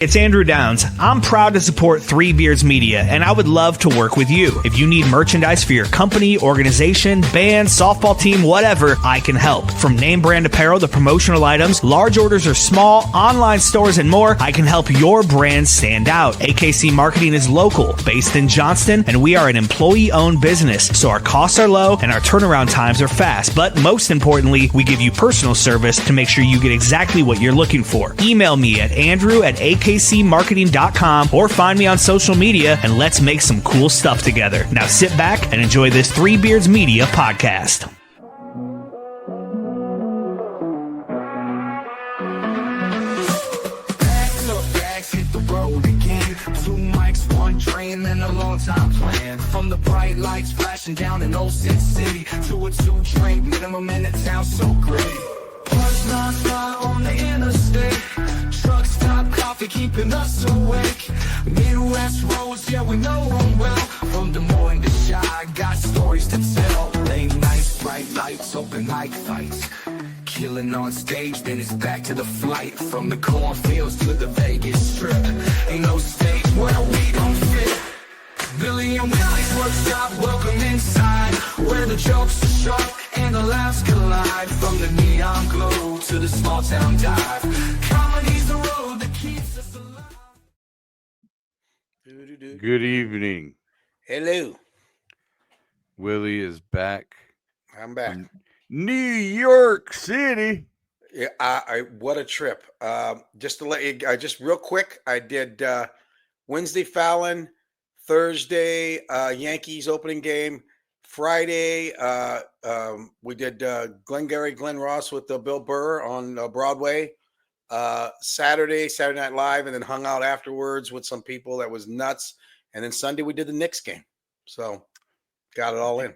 It's Andrew Downs. I'm proud to support Three Beards Media, and I would love to work with you. If you need merchandise for your company, organization, band, softball team, whatever, I can help. From name brand apparel to promotional items, large orders or small, online stores, and more, I can help your brand stand out. AKC Marketing is local, based in Johnston, and we are an employee-owned business, so our costs are low and our turnaround times are fast. But most importantly, we give you personal service to make sure you get exactly what you're looking for. Email me at andrew@akcmarketing.com or find me on social media, and let's make some cool stuff together. Now sit back and enjoy this Three Beards Media podcast. Hit the road again. 2 mics, 1 dream, and a long time plan. From the bright lights flashing down in Old Sin City to a 2-drink minimum in the town so gritty. Plus non-stop on the interstate. Truck stop, coffee keeping us awake. Midwest roads, yeah, we know them well. From Des Moines to Chi, got stories to tell. Late nights, bright lights, open mic fights. Killing on stage, then it's back to the flight. From the cornfields to the Vegas Strip. Ain't no stage where we don't fit. Billy and Willie's workshop, welcome inside. Where the jokes are sharp and the laughs collide. From the neon glow to the small town dive. Comedy's the road that keeps us alive. Good evening. Hello. Willie is back. I'm back. from New York City. Yeah, what a trip. Just to let you, just real quick, I did Wednesday Fallon, Thursday Yankees opening game, Friday we did Glenn Ross with Bill Burr on Broadway, Saturday Night Live, and then hung out afterwards with some people. That was nuts. And then Sunday we did the Knicks game. So got it all in.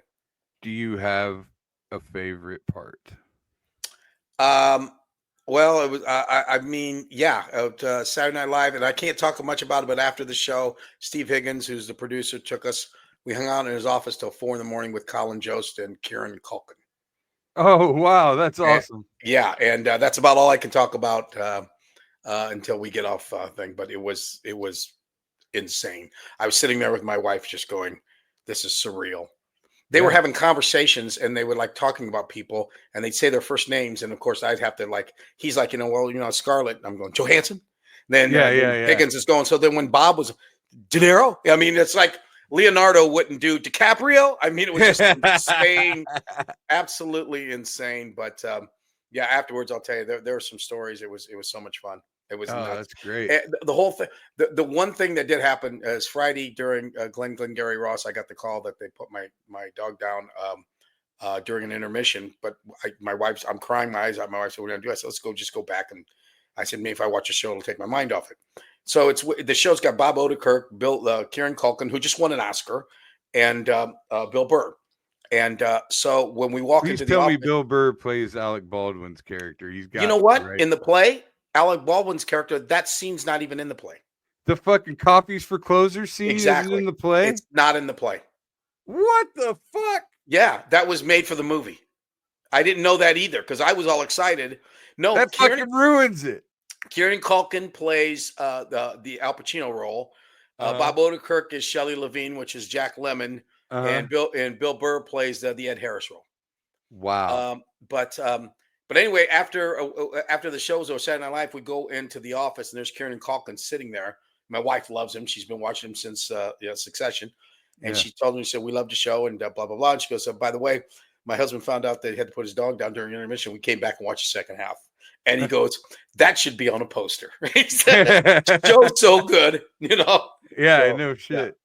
Do you have a favorite part? Well, it was, I mean, yeah, Saturday Night Live, and I can't talk much about it, but after the show, Steve Higgins, who's the producer, took us, we hung out in his office till 4 a.m. with Colin Jost and Kieran Culkin. Oh, wow. That's awesome. And that's about all I can talk about until we get off thing, but it was insane. I was sitting there with my wife just going, this is surreal. They were having conversations, and they were like talking about people, and they'd say their first names. And of course I'd have to he's like, Scarlett. I'm going, Johansson. Then Higgins is going. So then when Bob was De Niro, I mean, it's like Leonardo wouldn't do DiCaprio. I mean, it was just insane, absolutely insane. But afterwards, I'll tell you, there were some stories. It was so much fun. It was nuts. That's great. The whole thing. The one thing that did happen is Friday during Glengarry Ross, I got the call that they put my dog down during an intermission. But my wife's, I'm crying my eyes out. My wife said, "What are we gonna do?" I said, "Let's just go back." And I said, "Maybe if I watch a show, it'll take my mind off it." So the show's got Bob Odenkirk, Kieran Culkin, who just won an Oscar, and Bill Burr. And so when we walk into the office, Bill Burr plays Alec Baldwin's character. He's got, you know what, right? In the play, Alec Baldwin's character, that scene's not even in the play. The fucking coffees for closers scene exactly. isn't in the play? It's not in the play. What the fuck? Yeah, that was made for the movie. I didn't know that either because I was all excited. No, that fucking ruins it. Kieran Culkin plays the Al Pacino role. Bob Odenkirk is Shelley Levine, which is Jack Lemmon, and Bill Burr plays the Ed Harris role. Wow. But anyway, after the shows or Saturday Night Live, we go into the office, and there's Kieran Culkin sitting there. My wife loves him. She's been watching him since Succession. And she told me, she said, "We love the show," and blah, blah, blah. And she goes, "So by the way, my husband found out that he had to put his dog down during intermission. We came back and watched the second half." And he goes, "That should be on a poster." He said, "Show's so good, Yeah, so, no shit.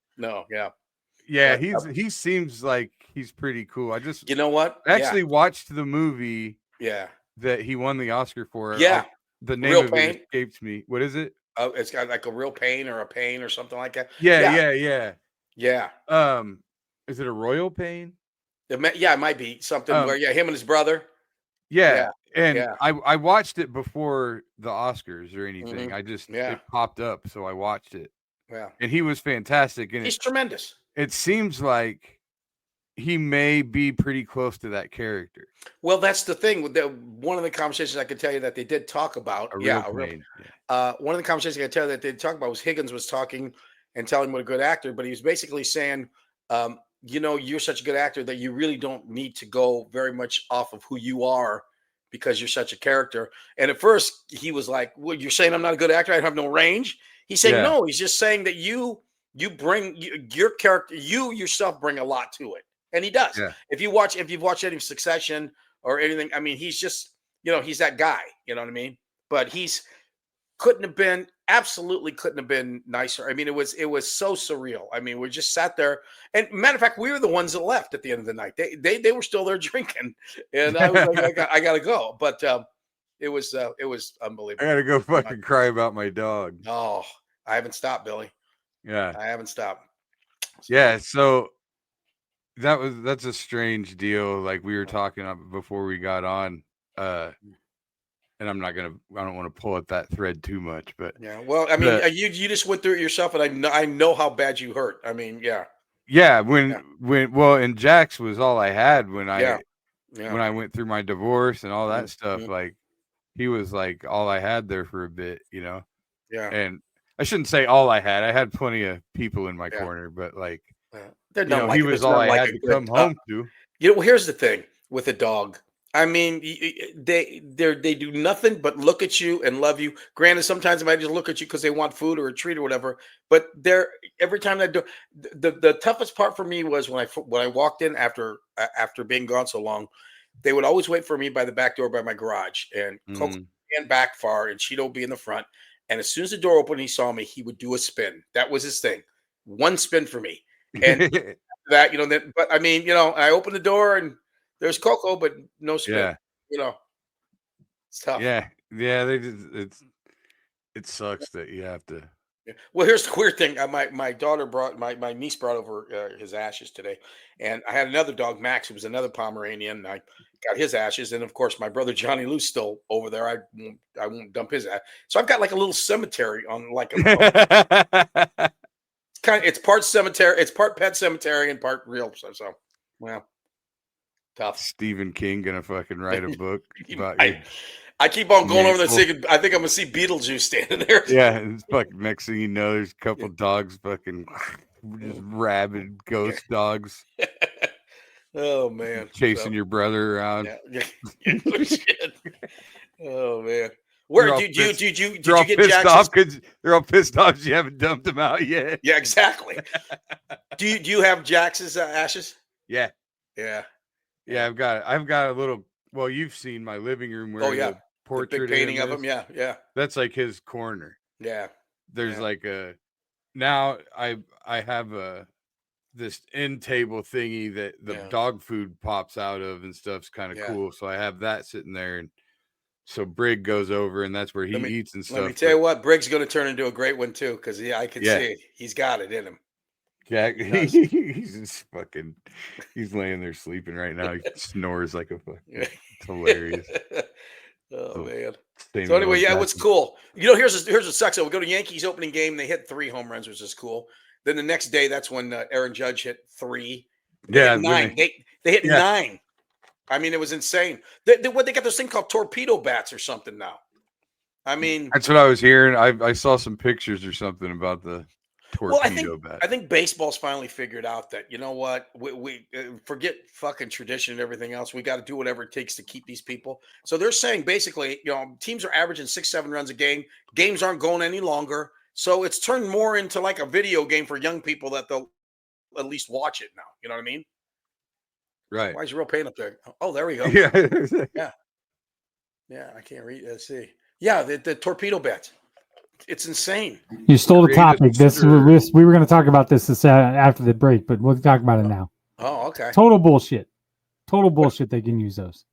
Yeah. He seems like he's pretty cool. I just, you know what? I actually watched the movie. Yeah, that he won the Oscar for. Yeah, the name Real of Pain. it escapes me. What is it? Oh, it's got like a real pain or a pain or something like that. Yeah. Is it a royal pain? It might be something where him and his brother. I watched it before the Oscars or anything. Mm-hmm. I just it popped up, so I watched it. Yeah, and he was fantastic. And he's tremendous. It seems like he may be pretty close to that character. Well, that's the thing. One of the conversations I could tell you that they did talk about. Real pain. One of the conversations I could tell you that they talked about was Higgins was talking and telling him what a good actor, but he was basically saying, you're such a good actor that you really don't need to go very much off of who you are because you're such a character. And at first he was like, well, you're saying I'm not a good actor. I have no range. He's saying, no, he's just saying that you bring your character, you yourself bring a lot to it. And he does. Yeah. If you've watched any Succession or anything, I mean, he's just, he's that guy, you know what I mean? But absolutely couldn't have been nicer. I mean, it was so surreal. I mean, we just sat there, and matter of fact, we were the ones that left at the end of the night. They were still there drinking, and I was like, I gotta go. But it was unbelievable. I gotta go fucking cry about my dog. Oh, I haven't stopped, Billy. Yeah, I haven't stopped. So that's a strange deal. Like we were talking before we got on, and I don't want to pull at that thread too much, but yeah. Well, I mean, you just went through it yourself, and I know how bad you hurt. I mean, yeah. Yeah, and Jax was all I had when I went through my divorce and all that stuff. Like he was like all I had there for a bit, Yeah. And I shouldn't say all I had. I had plenty of people in my corner, but like he was all I had to come home to. Well, here's the thing with a dog. I mean, they do nothing but look at you and love you. Granted, sometimes they might just look at you because they want food or a treat or whatever. But every time they do, the toughest part for me was when I walked in after being gone so long. They would always wait for me by the back door by my garage, and Coco stand back far, and Cheeto would be in the front. And as soon as the door opened, he saw me. He would do a spin. That was his thing. One spin for me, and that. But I mean, I opened the door and there's Coco, but no spin. Yeah. It's tough. Yeah. It sucks that you have to. Yeah. Well, here's the weird thing. My daughter my niece brought over his ashes today, and I had another dog, Max, who was another Pomeranian. I got his ashes, and of course, my brother Johnny Lou's still over there. I won't dump his ash. So I've got like a little cemetery on like a. It's part cemetery, it's part pet cemetery, and part real. So well. Tough. Stephen King gonna fucking write a book about I keep on going over there thinking I think I'm gonna see Beetlejuice standing there. Yeah, it's fucking next thing you know, there's a couple dogs fucking just rabid ghost dogs. Oh man. Chasing your brother around. Oh man. Where did you get pissed off because they're all pissed off you haven't dumped them out yet? Yeah, exactly. Do you have Jax's ashes? Yeah. Yeah. Yeah, I've got a little. Well, you've seen my living room where the portrait the big painting of him. Yeah. That's like his corner. Yeah. There's like now I have this end table thingy that the dog food pops out of and stuff's kind of cool. So I have that sitting there, and so Brig goes over and that's where he eats and stuff. Let me tell you what, Brig's going to turn into a great one too, because I can see it. He's got it in him. Yeah, he's just fucking. He's laying there sleeping right now. He snores like a fucking. It's hilarious. Man. So anyway, what's cool? Here's what sucks. So we go to Yankees opening game. They hit 3 home runs, which is cool. Then the next day, that's when Aaron Judge hit 3. They hit 9. They hit 9. I mean, it was insane. They got this thing called torpedo bats or something now. I mean, that's what I was hearing. I saw some pictures or something about the. I think baseball's finally figured out that, you know what, we forget fucking tradition and everything else. We got to do whatever it takes to keep these people. So they're saying basically, teams are averaging 6-7 runs a game. Games aren't going any longer. So it's turned more into like a video game for young people that they'll at least watch it now. You know what I mean? Right. Why is your real paint up there? Oh, there we go. Yeah. Yeah. I can't read. Let's see. Yeah. The torpedo bats. It's insane. You stole the topic. We were going to talk about this after the break, but we'll talk about it now. Oh, okay. Total bullshit. They can use those.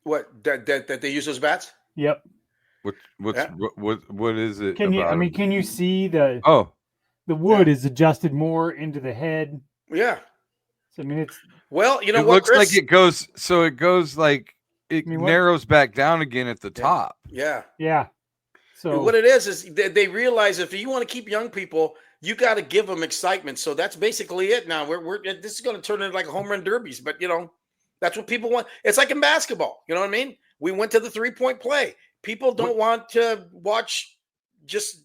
What that they use those bats? Yep. What is it? Can you see the wood is adjusted more into the head? Yeah. So, I mean, it's it looks Chris? Like it goes. So it goes like it narrows back down again at the top. Yeah. Yeah. So what it is they realize if you want to keep young people, you got to give them excitement. So that's basically it. Now this is going to turn into like a home run derbies, but that's what people want. It's like in basketball. You know what I mean? We went to the 3-point play. People don't want to watch just,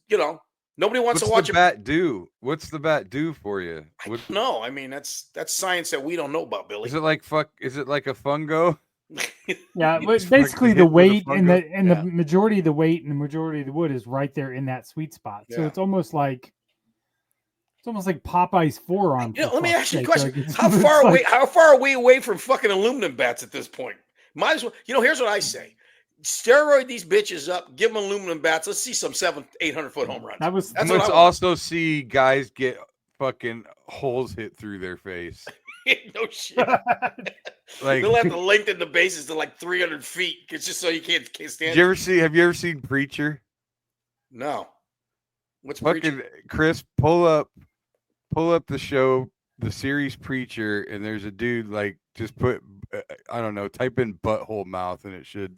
nobody wants to watch the bat do? What's the bat do for you? No, I mean, that's science that we don't know about, Billy. Is it like a fungo? Yeah, but basically the weight and the majority of the weight and the majority of the wood is right there in that sweet spot. So it's almost like Popeye's forearm. Let me ask you a question. How far are we away from fucking aluminum bats at this point? Might as well, here's what I say. Steroid these bitches up, give them aluminum bats. Let's see some 700-800 foot home runs. Let's also see guys get fucking holes hit through their face. No shit. Like they'll have to lengthen the bases to like 300 feet. It's just so you can't stand. Have you ever seen Preacher? No. What's fucking Preacher? Chris? Pull up the show, the series Preacher, and there's a dude like just put I don't know, type in butthole mouth and it should.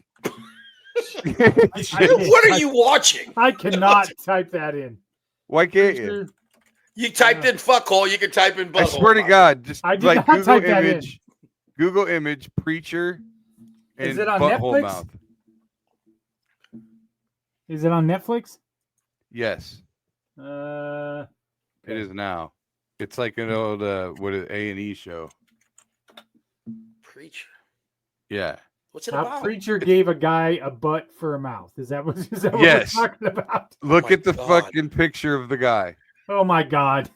What are you watching? I cannot type that in. Why can't you? You typed in fuckhole, you can type in butthole. I swear to God, just I did like not type that in. Google image Preacher and Is it on butthole Netflix? mouth. Is it on Netflix? Yes. Okay. It is now. It's like an old A&E show. Preacher. Yeah. What's it about? Preacher gave a guy a butt for a mouth. Is that what yes. we're talking about? Look at the fucking picture of the guy. Oh my God.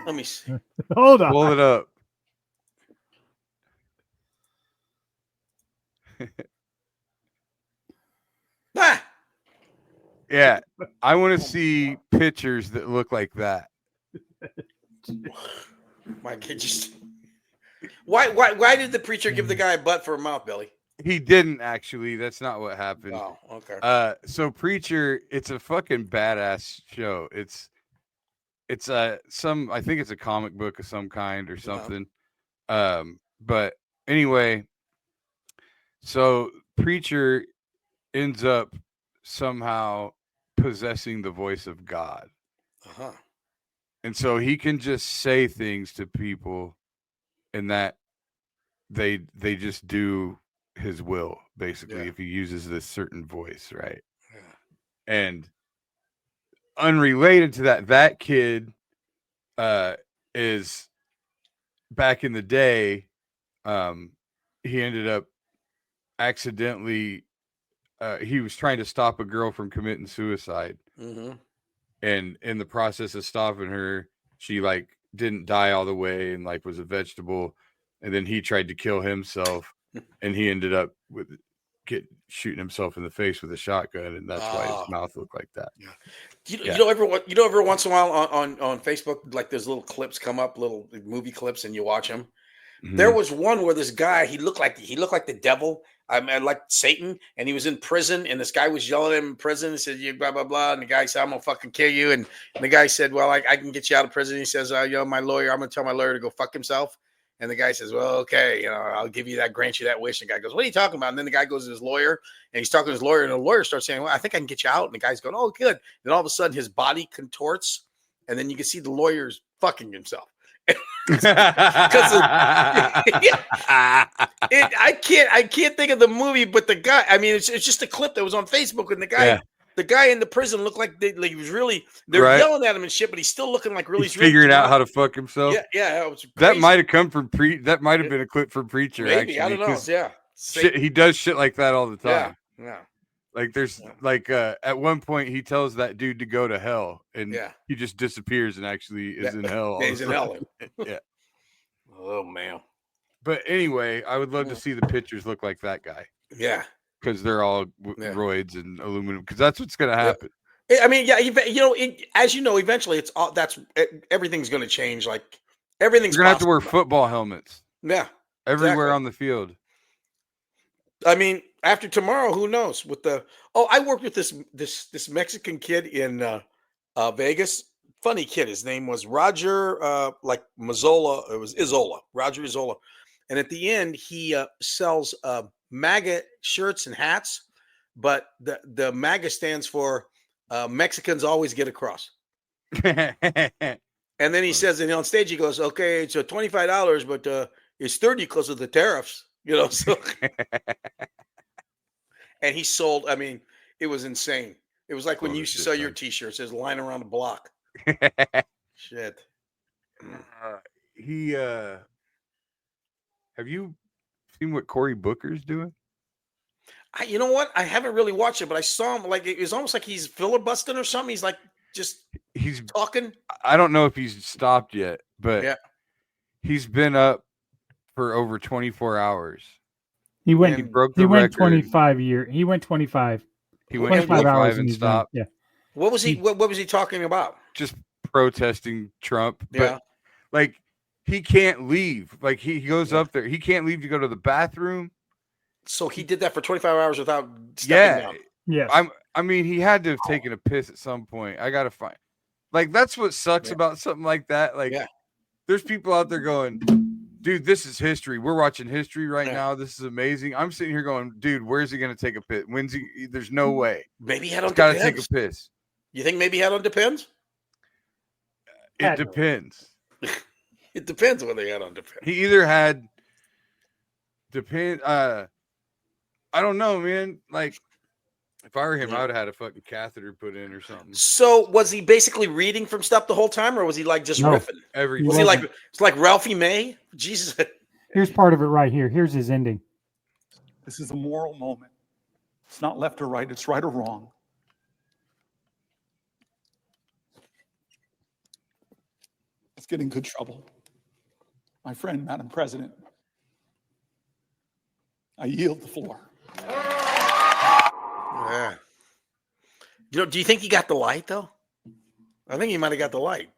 Let me see. Hold on. Pull it up. Yeah. I want to see pictures that look like that. My kid just why did the preacher give the guy a butt for a mouth, Billy? He didn't actually. That's not what happened. Oh, okay. So Preacher, it's a fucking badass show. It's I think it's a comic book of some kind or something. But anyway, so Preacher ends up somehow possessing the voice of God. Uh-huh. And so he can just say things to people and that they just do his will, basically, if he uses this certain voice, right? Yeah. And unrelated to that kid is back in the day, he ended up accidentally he was trying to stop a girl from committing suicide. Mm-hmm. And in the process of stopping her, she like didn't die all the way and like was a vegetable. And then he tried to kill himself and he ended up shooting himself in the face with a shotgun. And that's why his mouth looked like that. Yeah. You know, every once in a while on Facebook, like there's little clips come up, little movie clips, and you watch them. Mm-hmm. There was one where this guy, he looked like the devil. I mean, like Satan, and he was in prison, and this guy was yelling at him in prison and said, "You blah blah blah," and the guy said, "I'm gonna fucking kill you," and the guy said, "Well, I can get you out of prison." He says, my lawyer, I'm gonna tell my lawyer to go fuck himself," and the guy says, "Well, okay, I'll give you that, grant you that wish." And the guy goes, "What are you talking about?" And then the guy goes to his lawyer, and he's talking to his lawyer, and the lawyer starts saying, "Well, I think I can get you out," and the guy's going, "Oh, good." Then all of a sudden, his body contorts, and then you can see the lawyer's fucking himself. I can't think of the movie, but the guy, I mean, it's just a clip that was on Facebook, and the guy in the prison looked like he was really, they're yelling at him and shit, but he's still looking like he's figuring out how to fuck himself. Yeah, it was crazy. That might have come from that might have been a clip from Preacher. Maybe, actually, I don't know. Yeah, he does shit like that all the time. Yeah. Like there's at one point he tells that dude to go to hell, and he just disappears and actually is in hell. He's in hell. Yeah. Oh man. But anyway, I would love to see the pictures look like that guy. Yeah. Because they're all roids and aluminum. Because that's what's going to happen. Yeah. I mean, as you know, eventually everything's going to change. Like everything's going to have to wear football helmets. Yeah. Everywhere on the field. I mean, after tomorrow, who knows? I worked with this Mexican kid in Vegas. Funny kid. His name was Roger, like Mazzola. It was Isola. Roger Isola. And at the end, he sells MAGA shirts and hats, but the MAGA stands for Mexicans always get across. And then he says, and on stage, he goes, okay, it's $25, but it's $30 because of the tariffs, so. And he sold, I mean, it was insane. It was like when you used to sell your T-shirts, there's a line around the block. Shit. Have you seen what Cory Booker's doing? You know what? I haven't really watched it, but I saw him, like, it was almost like he's filibustering or something. He's like, he's talking. I don't know if he's stopped yet, but he's been up for over 24 hours. He broke the record. 25 years. He went 25. He went 25 hours and stopped. Yeah. What was he? What was he talking about? Just protesting Trump. Yeah. But, like, he can't leave. Like, he goes up there. He can't leave to go to the bathroom. So he did that for 25 hours without stepping down. Yeah. I mean, he had to have taken a piss at some point. I gotta find. Like, that's what sucks about something like that. Like, there's people out there going, dude, this is history. We're watching history right now. This is amazing. I'm sitting here going, dude, where's he gonna take a piss? When's he? There's no way. Maybe he had on got to take a piss. You think maybe he had on Depends? It depends. It depends whether he had on Depends. He either had I don't know, man. Like, if I were him, I would have had a fucking catheter put in or something. So was he basically reading from stuff the whole time, or was he like just riffing? Everything. Was he like, it's like Ralphie May? Jesus. Here's part of it right here. Here's his ending. This is a moral moment. It's not left or right. It's right or wrong. Let's get in good trouble. My friend, Madam President, I yield the floor. Yeah. Do you think he got the light, though? I think he might have got the light.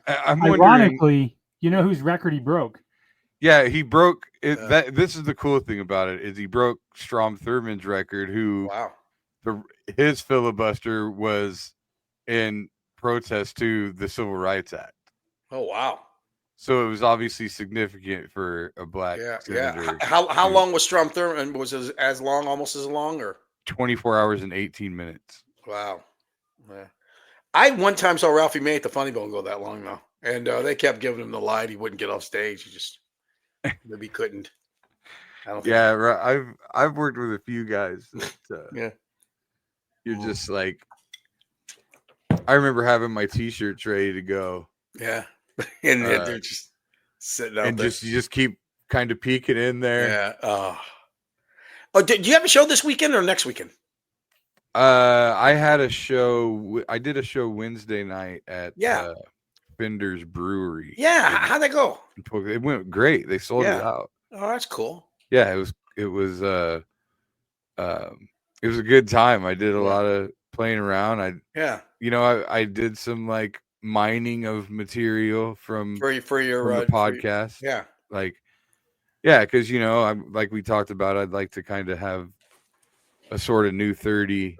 I'm Ironically, you know whose record he broke? Yeah, he broke it. This is the cool thing about it, is he broke Strom Thurmond's record, who his filibuster was in protest to the Civil Rights Act. Oh, wow. So it was obviously significant for a black senator. Yeah. How long was Strom Thurmond? Was it as long, almost as long, or 24 hours and 18 minutes? Wow. Yeah. I one time saw Ralphie May at the Funny Bone go that long though, and they kept giving him the light. He wouldn't get off stage. He just maybe couldn't. I don't. Yeah, right. I've worked with a few guys that you're just like. I remember having my T-shirts ready to go. Yeah. And they're just sitting out there. You just keep kind of peeking in there. Yeah. Oh, did you have a show this weekend or next weekend? I had a show. I did a show Wednesday night at Fender's Brewery. Yeah. How'd that go? It went great. They sold it out. Oh, that's cool. Yeah, it was a good time. I did a lot of playing around. I did some like mining of material for your podcast. Because I'm like we talked about, I'd like to kind of have a sort of new 30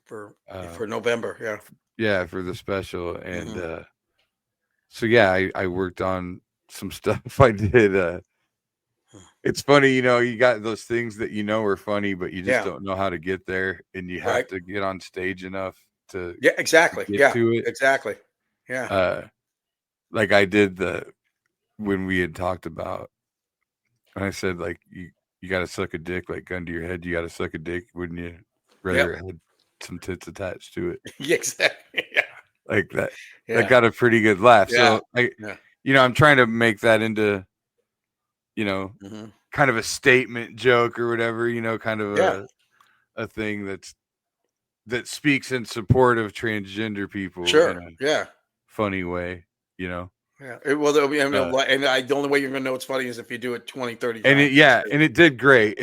for November. For the special. And I worked on some stuff. I did it's funny, you got those things that are funny, but you just don't know how to get there, and you have to get on stage enough to get to it. Exactly. Yeah. Like I did when we had talked about, and I said, like, you got to suck a dick, like gun to your head. You got to suck a dick, wouldn't you? Rather had some tits attached to it. Yeah, exactly. Yeah. Like that. Yeah. That got a pretty good laugh. Yeah. So I'm trying to make that into, kind of a statement joke or whatever, kind of a thing that speaks in support of transgender people. Sure. Funny way, Yeah. The only way you're going to know it's funny is if you do it 20, 30 times. And it did great.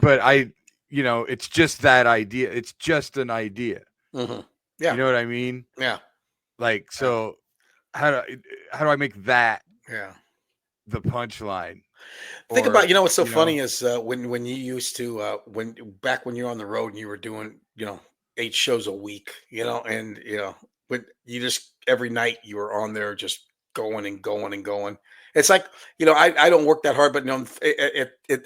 But it's just that idea. It's just an idea. Mm-hmm. Yeah. You know what I mean? Yeah. Like, so how do I make that the punchline? Think about, what's so funny is when you used to, back when you're on the road and you were doing, 8 shows a week, but you just, every night you were on there just going and going and going. It's like, I don't work that hard, but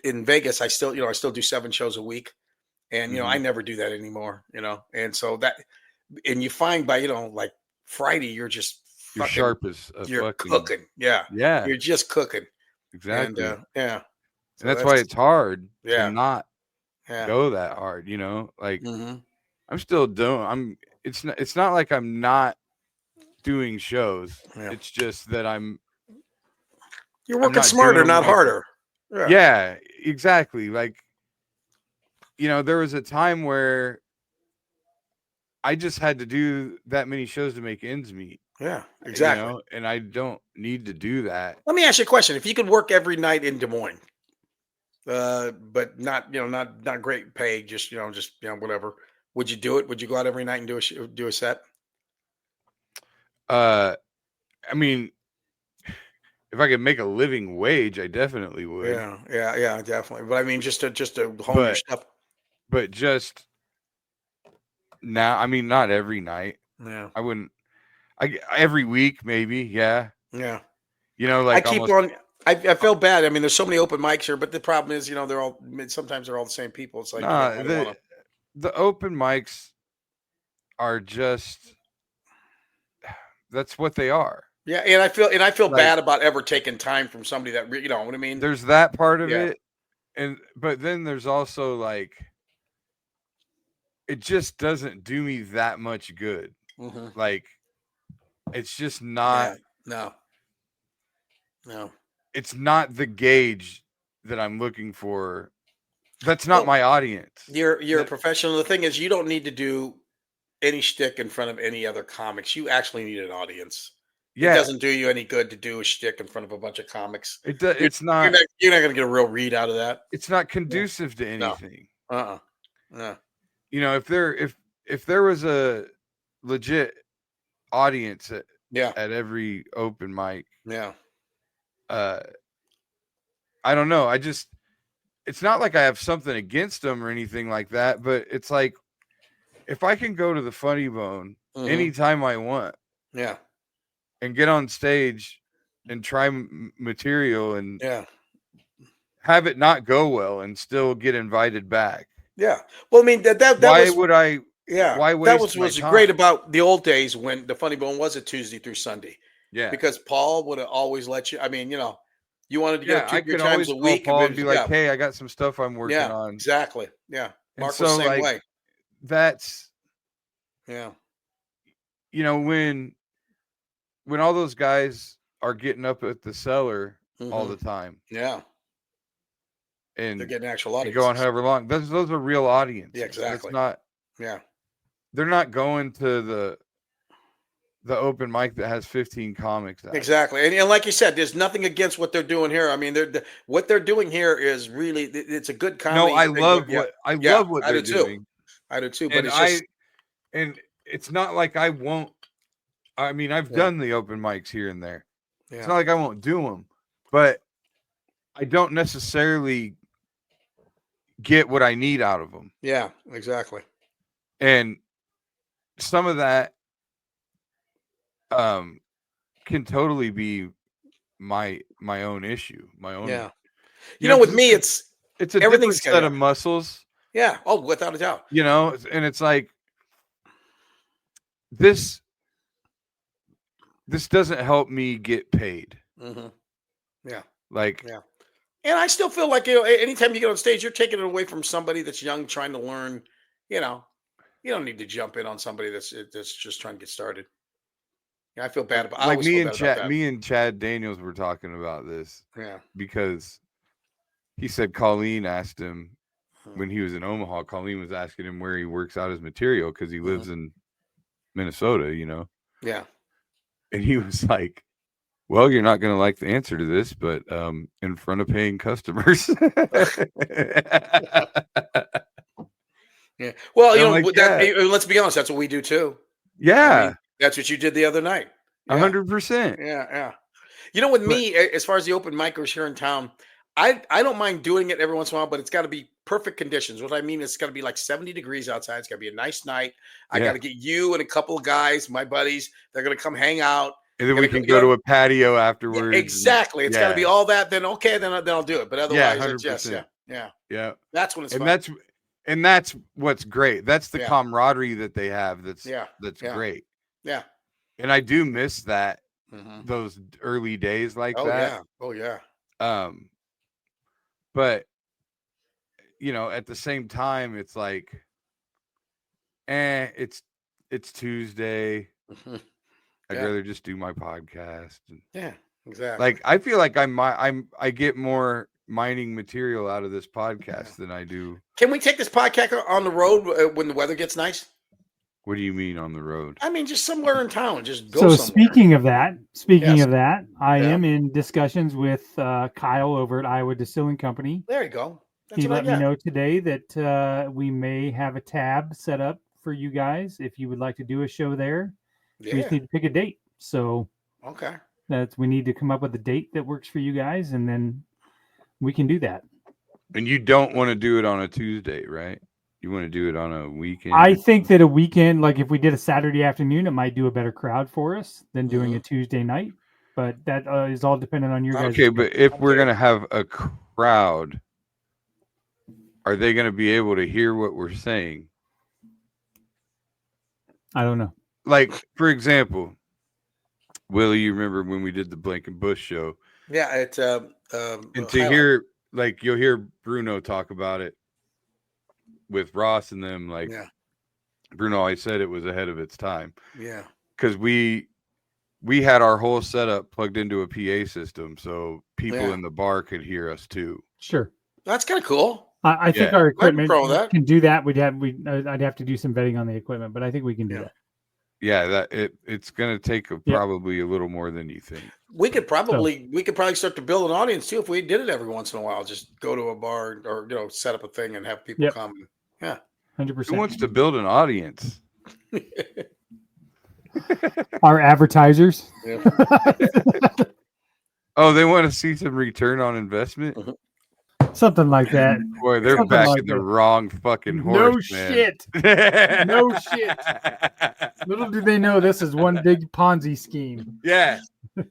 in Vegas, I still do 7 shows a week, and, I never do that anymore, and so and you find by, like Friday, you're just you're sharp as you're fucking, cooking. Yeah. You're just cooking. Exactly. And and that's why it's hard to not go that hard, you know? Like I'm still doing it's not like I'm not doing shows. It's just that you're working smarter, not harder. Yeah, exactly. Like, you know, there was a time where I just had to do that many shows to make ends meet. Yeah, exactly. You know, and I don't need to do that. Let me ask you a question. If you could work every night in Des Moines, but not, not great pay, just whatever, would you do it? Would you go out every night and do a set? I mean, if I could make a living wage, I definitely would. Yeah, definitely. But I mean, just to hone your stuff. But just now, I mean, not every night. Yeah, I wouldn't. Every week, maybe. Yeah. Yeah. You know, like I keep on. I feel bad. I mean, there's so many open mics here, but the problem is, sometimes they're all the same people. It's like the open mics are just. That's what they are. Yeah, and I feel like, bad about ever taking time from somebody that you know what I mean. There's that part of it, but then there's also like, it just doesn't do me that much good. Like, it's just not. No. It's not the gauge that I'm looking for. That's not my audience. You're a professional. The thing is, you don't need to do any shtick in front of any other comics. You actually need an audience. It doesn't do you any good to do a shtick in front of a bunch of comics. It's not. You're not going to get a real read out of that. It's not conducive to anything. No. You know, if there was a legit audience at every open mic. I don't know. It's not like I have something against them or anything like that, but it's like, if I can go to the Funny Bone anytime I want. Yeah. And get on stage and try material and have it not go well and still get invited back. Yeah. Well, I mean, that why was, would I? Yeah. Why waste that was great about the old days when the Funny Bone was a Tuesday through Sunday. Yeah. Because Paul would have always let you. I mean, you wanted to get 2 times a week. Paul and be like, hey, I got some stuff I'm working on. Exactly. Yeah. Mark so, was the same way. That's. Yeah. You know, when all those guys are getting up at the cellar all the time. Yeah. And they're getting actual audience. Going however long. Those are real audience. Yeah, exactly. It's not. Yeah. They're not going to the open mic that has 15 comics out. Exactly. And like you said, there's nothing against what they're doing here. I mean, what they're doing here is really, it's a good comedy. No, I love what they're doing. I do too. But and it's not like I won't. I mean, I've done the open mics here and there. Yeah. It's not like I won't do them, but I don't necessarily get what I need out of them. Yeah, exactly. And some of that can totally be my own issue, my own. Yeah. You know, with me, it's a different set of muscles. Yeah. Oh, without a doubt. You know, and it's like this doesn't help me get paid. Yeah. Like, yeah. And I still feel like, anytime you get on stage, you're taking it away from somebody that's young, trying to learn. You don't need to jump in on somebody that's just trying to get started. Yeah, I feel bad about. Like me and Chad Daniels were talking about this. Yeah. Because he said Colleen asked him when he was in Omaha. Colleen was asking him where he works out his material because he lives in Minnesota. Yeah. And he was like, well, you're not going to like the answer to this, but in front of paying customers. Yeah. Well, let's be honest. That's what we do too. Yeah. I mean, that's what you did the other night. 100%. Yeah. With me, as far as the open micers here in town, I don't mind doing it every once in a while, but it's got to be perfect conditions. What I mean is it's got to be like 70 degrees outside. It's got to be a nice night. I got to get you and a couple of guys, my buddies. They're going to come hang out. And then we can go to a patio afterwards. Yeah, exactly. It's got to be all that. Then okay, then I'll do it. But otherwise, it's just yeah. That's when it's fun. And that's what's great. That's the camaraderie that they have. That's great. Yeah. And I do miss that those early days like that. Yeah. Oh yeah. But at the same time, it's like, it's Tuesday. I'd rather just do my podcast. Yeah, exactly. Like, I feel like I get more mining material out of this podcast than I do. Can we take this podcast on the road when the weather gets nice? What do you mean on the road? I mean, just somewhere in town. Just go somewhere. Speaking of that, I am in discussions with Kyle over at Iowa Distilling Company. There you go. He let me know today that we may have a tab set up for you guys if you would like to do a show there. Yeah. We just need to pick a date. So we need to come up with a date that works for you guys, and then we can do that. And you don't want to do it on a Tuesday, right? You want to do it on a weekend? I think that a weekend, like if we did a Saturday afternoon, it might do a better crowd for us than doing a Tuesday night. But that is all dependent on your guys. Okay, but if we're going to have a crowd, are they going to be able to hear what we're saying? I don't know. Like, for example, Willie, you remember when we did the Blank and Bush show? Yeah, it's and to hear, like, you'll hear Bruno talk about it with Ross and them, like, Bruno always said it was ahead of its time. Yeah, because we had our whole setup plugged into a PA system, so people in the bar could hear us too. Sure, that's kind of cool. I think our equipment can do that. I'd have to do some vetting on the equipment, but I think we can do that. Yeah, it's going to take probably a little more than you think. We could probably start to build an audience too if we did it every once in a while. Just go to a bar or set up a thing and have people come. Yeah, 100%. Who wants to build an audience? Our advertisers. Yeah. Oh, they want to see some return on investment. Something like that. Boy, they're Something backing like the that. wrong fucking horse. No man. shit. No shit. Little do they know this is one big Ponzi scheme. Yeah.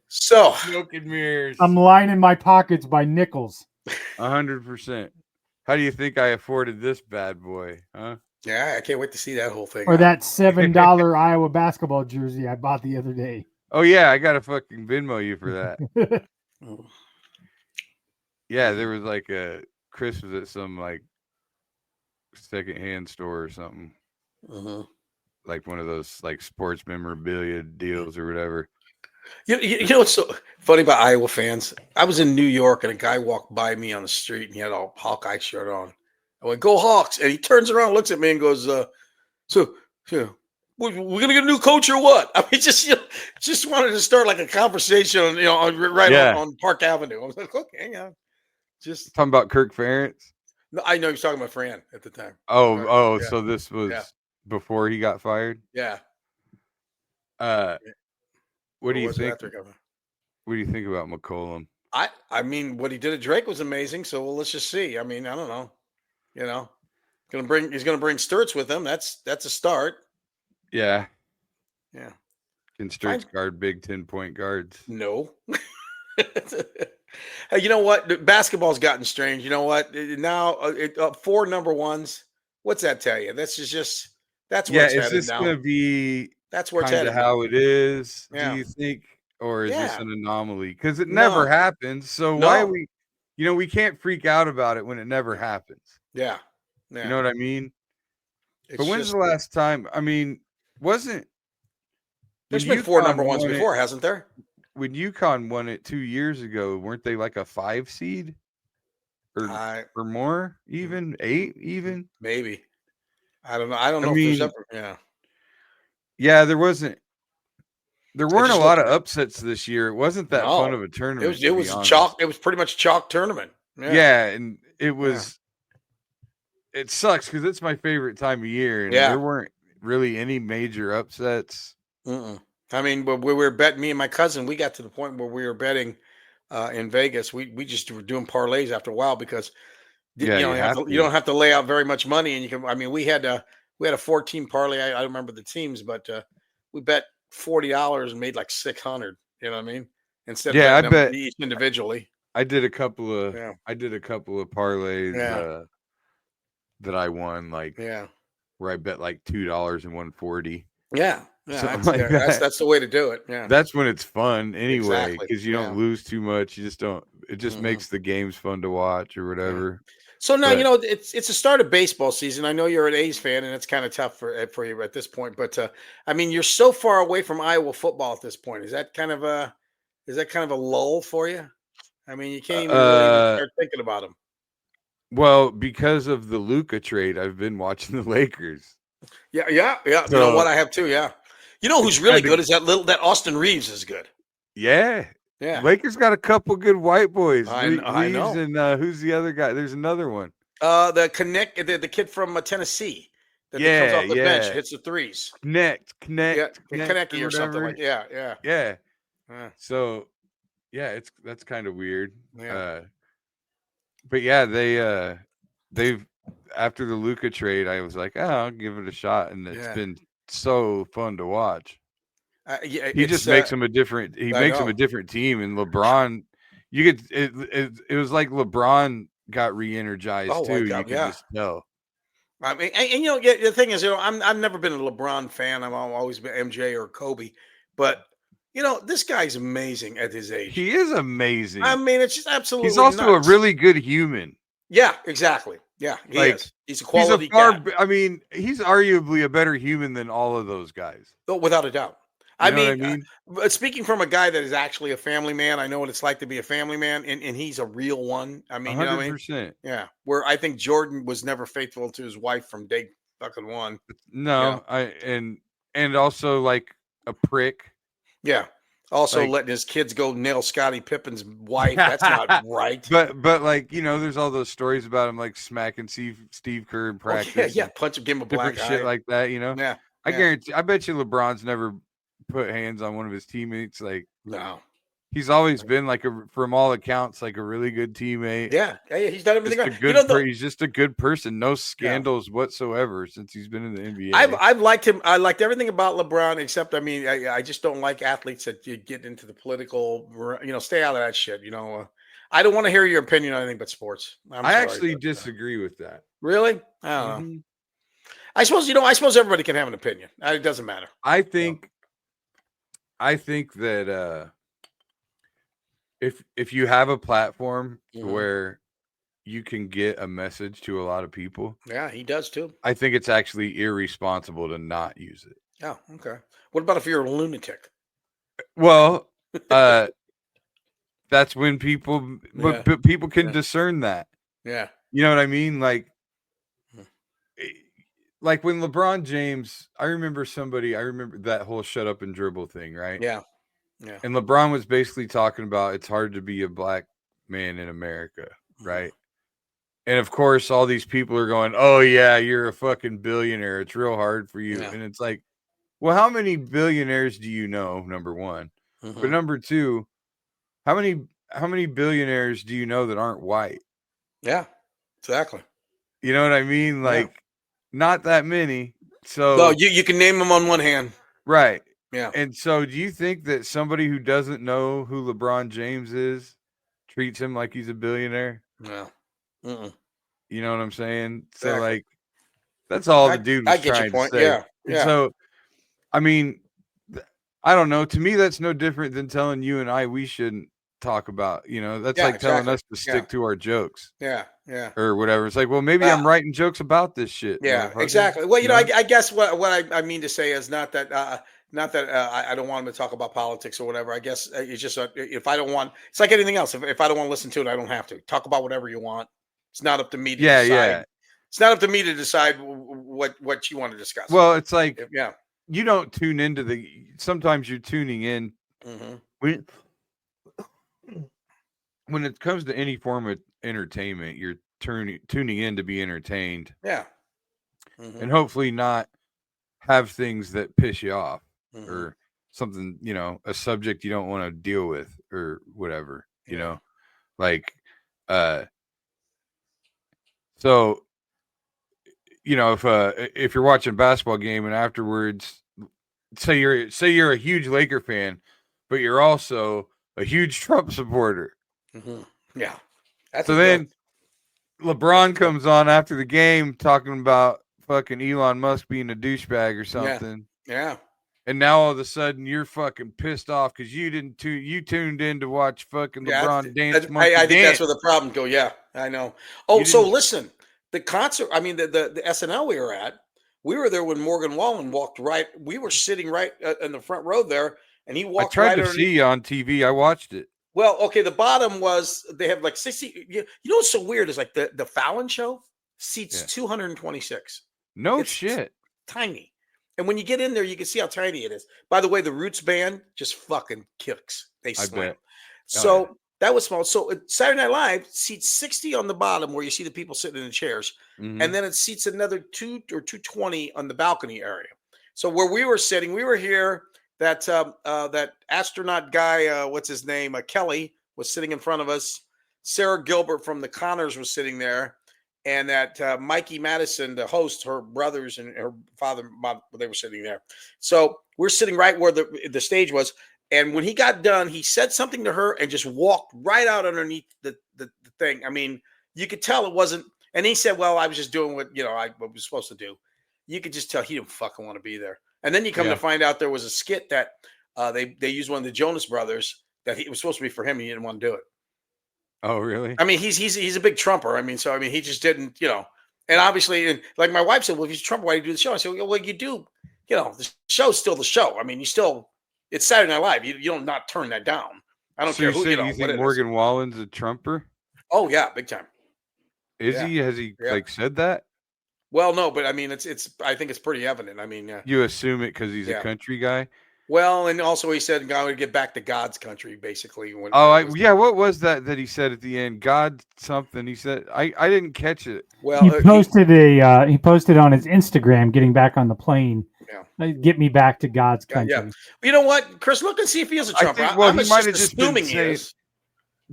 So smoke and mirrors. I'm lining my pockets by nickels. 100%. How do you think I afforded this bad boy? Huh? Yeah, I can't wait to see that whole thing. Or that $7 Iowa basketball jersey I bought the other day. Oh yeah, I got to fucking Venmo you for that. Yeah, there was like Chris was at some like secondhand store or something. Like one of those like sports memorabilia deals or whatever. You know what's so funny about Iowa fans? I was in New York and a guy walked by me on the street and he had a Hawkeye shirt on. I went, "Go Hawks!" And he turns around, looks at me, and goes, "So, we're gonna get a new coach or what?" I mean, just wanted to start like a conversation, on Park Avenue. I was like, "Okay, yeah." Just talking about Kirk Ferentz. No, I know he was talking about Fran at the time. Oh, yeah. So this was before he got fired. Yeah. What do you think? What do you think about McCollum? I mean, what he did at Drake was amazing. So let's just see. I mean, I don't know. He's gonna bring Sturts with him. That's a start. Yeah. Yeah. Can Sturts guard Big 10-point guards? No. You know what? Basketball's gotten strange. You know what? Now, 4 number ones. What's that tell you? That's that's where it's headed now. Is this going to be? That's where it's headed. How it is? Yeah. Do you think, or is this an anomaly? Because it never happens. So why we? We can't freak out about it when it never happens. Yeah. You know what I mean? But when's the last time? I mean, wasn't there's been 4 number ones before, hasn't there? When UConn won it 2 years ago, weren't they like a 5 seed or more? Even 8, even maybe. I don't know. I don't know if there's ever. Yeah. There weren't a lot of upsets this year. It wasn't that fun of a tournament. It was chalk. It was pretty much chalk tournament. Yeah, and it was. Yeah. It sucks because it's my favorite time of year, and there weren't really any major upsets. I mean, but we were betting, me and my cousin, we got to the point where we were betting in Vegas. We just were doing parlays after a while because you don't have to lay out very much money, and you can. I mean, we had a 14 parlay. I don't remember the teams, but we bet $40 and made like $600. You know what I mean? Instead of betting each individually. I did a couple of parlays that I won, where I bet like $2 and $140. Yeah. Yeah, that's the way to do it. Yeah, that's when it's fun anyway, because you don't lose too much. You just don't. It just makes the games fun to watch or whatever. Yeah. So now it's the start of baseball season. I know you're an A's fan, and it's kind of tough for you at this point. But I mean, you're so far away from Iowa football at this point. Is that kind of a lull for you? I mean, you can't even really even start thinking about them. Well, because of the Luka trade, I've been watching the Lakers. Yeah. So, you know what? I have too. Yeah. You know who's really good is that Austin Reeves is good. Yeah. Yeah. Lakers got a couple good white boys. I know. And who's the other guy? There's another one. The kid from Tennessee that comes off the bench, hits the threes. Konecny or something like that. Yeah. So, that's kind of weird. Yeah. But yeah, they've after the Luka trade, I was like, I'll give it a shot, and it's been so fun to watch. He just makes them a different. He makes them a different team, and LeBron, you get it was like LeBron got re-energized too. You can just tell. I mean, and the thing is, I've never been a LeBron fan. I've always been MJ or Kobe, but. This guy's amazing at his age. He is amazing. I mean, it's just absolutely He's also nuts. a really good human. Yeah, exactly. Yeah, he is. He's a quality guy. I mean, he's arguably a better human than all of those guys. Oh, without a doubt. I mean? Speaking from a guy that is actually a family man, I know what it's like to be a family man, and he's a real one. I mean, 100%. You know what I mean? Yeah. Where I think Jordan was never faithful to his wife from day fucking one. No, and also like a prick. Yeah. Also letting his kids go nail Scottie Pippen's wife. That's not right. But like, there's all those stories about him like smacking Steve Kerr in practice. Yeah, punch him, give him a black eye. Shit like that, Yeah. I bet you LeBron's never put hands on one of his teammates. Like, no. He's always been from all accounts, like a really good teammate. Yeah, he's done everything right. He's just a good person. No scandals whatsoever since he's been in the NBA. I've liked him. I liked everything about LeBron, except I just don't like athletes that get into the political. Stay out of that shit. I don't want to hear your opinion on anything but sports. I actually disagree with that. Really? I don't know. I suppose everybody can have an opinion. It doesn't matter. I think that. If you have a platform where you can get a message to a lot of people, yeah, he does too. I think it's actually irresponsible to not use it. Oh, okay. What about if you're a lunatic? Well, that's when people, but people can discern that. Yeah, you know what I mean. Like when LeBron James, I remember that whole shut up and dribble thing, right? Yeah. Yeah. And LeBron was basically talking about it's hard to be a black man in America, right? And of course, all these people are going, "Oh yeah, you're a fucking billionaire. It's real hard for you." Yeah. And it's like, well, how many billionaires do you know? Number one, but number two, how many billionaires do you know that aren't white? Yeah, exactly. You know what I mean? Like, not that many. So no, you can name them on one hand, right? Yeah. And so do you think that somebody who doesn't know who LeBron James is treats him like he's a billionaire? No. You know what I'm saying? Exactly. So like, that's all the dude was trying to say. Yeah. And so, I mean, I don't know. To me, that's no different than telling you and I we shouldn't talk about, that's like telling us to stick to our jokes. Yeah. Yeah. Or whatever. It's like, well, maybe I'm writing jokes about this shit. Yeah, exactly. Well, I guess what I mean to say is not that I don't want him to talk about politics or whatever. I guess it's just if I don't want, it's like anything else. If I don't want to listen to it, I don't have to. Talk about whatever you want. It's not up to me to decide. Yeah. It's not up to me to decide what you want to discuss. Well, it's like, you don't tune into sometimes you're tuning in. When it comes to any form of entertainment, you're tuning in to be entertained. Yeah. And hopefully not have things that piss you off. Or something, a subject you don't want to deal with or whatever, like, so, if you're watching a basketball game and afterwards, say you're a huge Laker fan, but you're also a huge Trump supporter. Yeah. So then LeBron comes on after the game talking about fucking Elon Musk being a douchebag or something. Yeah. And now all of a sudden you're fucking pissed off because you didn't you tuned in to watch fucking LeBron dance. I think that's where the problem go. Yeah, I know. Oh, so listen, the concert. I mean, the SNL we were at. We were there when Morgan Wallen walked right. We were sitting right in the front row there, and he walked. I tried to see you on TV. I watched it. Well, okay. The bottom was they have like 60. You know what's so weird is like the Fallon show seats 226. No shit. Tiny. And when you get in there, you can see how tiny it is. By the way, the Roots band just fucking kicks. They slam. So that was small. So Saturday Night Live seats 60 on the bottom where you see the people sitting in the chairs. And then it seats another 2 or 220 on the balcony area. So where we were sitting, we were here. That astronaut guy, what's his name? Kelly was sitting in front of us. Sarah Gilbert from the Connors was sitting there. And that Mikey Madison, the host, her brothers and her father, mom, they were sitting there. So we're sitting right where the stage was. And when he got done, he said something to her and just walked right out underneath the thing. I mean, you could tell it wasn't. And he said, well, I was just doing what I was supposed to do. You could just tell he didn't fucking want to be there. And then you come to find out there was a skit that they used one of the Jonas Brothers that it was supposed to be for him. And he didn't want to do it. Oh, really? I mean, he's a big Trumper. I mean, he just didn't, and obviously, and like my wife said, well, if he's a Trumper, why do you do the show? I said, well, you do, the show's still the show. I mean, it's Saturday Night Live. You don't not turn that down. I don't care who, you think Morgan Wallen's a Trumper? Oh yeah, big time. Is he? Has he said that? Well, no, but I mean, I think it's pretty evident. I mean, you assume it because he's a country guy. Well, and also he said God would get back to God's country, basically. What was that he said at the end? God something. He said I didn't catch it. Well, he posted he posted on his Instagram, getting back on the plane. Yeah, get me back to God's country. Yeah. You know what, Chris? Look and see if he is a Trumper. I'm he might have just assuming he is.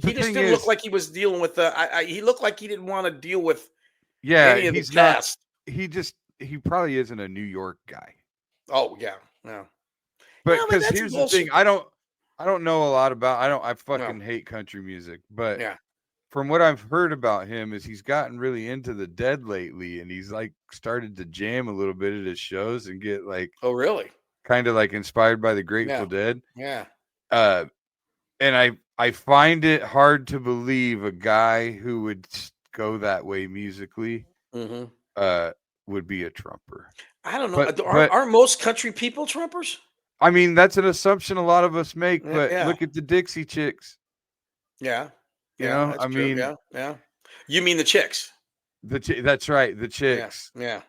He just didn't look like he was dealing with he looked like he didn't want to deal with. Any of he's the cast. He probably isn't a New York guy. Oh yeah, yeah. But because here's the thing, I don't know a lot about. I fucking hate country music, but from what I've heard about him is he's gotten really into the Dead lately, and he's like started to jam a little bit at his shows and get like, oh really, kind of like inspired by the Grateful Dead. Yeah. And I find it hard to believe a guy who would go that way musically would be a Trumper. I don't know. Aren't most country people Trumpers? I mean, that's an assumption a lot of us make, but look at the Dixie Chicks. Yeah. You know, I mean, yeah. You mean the chicks? That's right. The chicks. Yeah.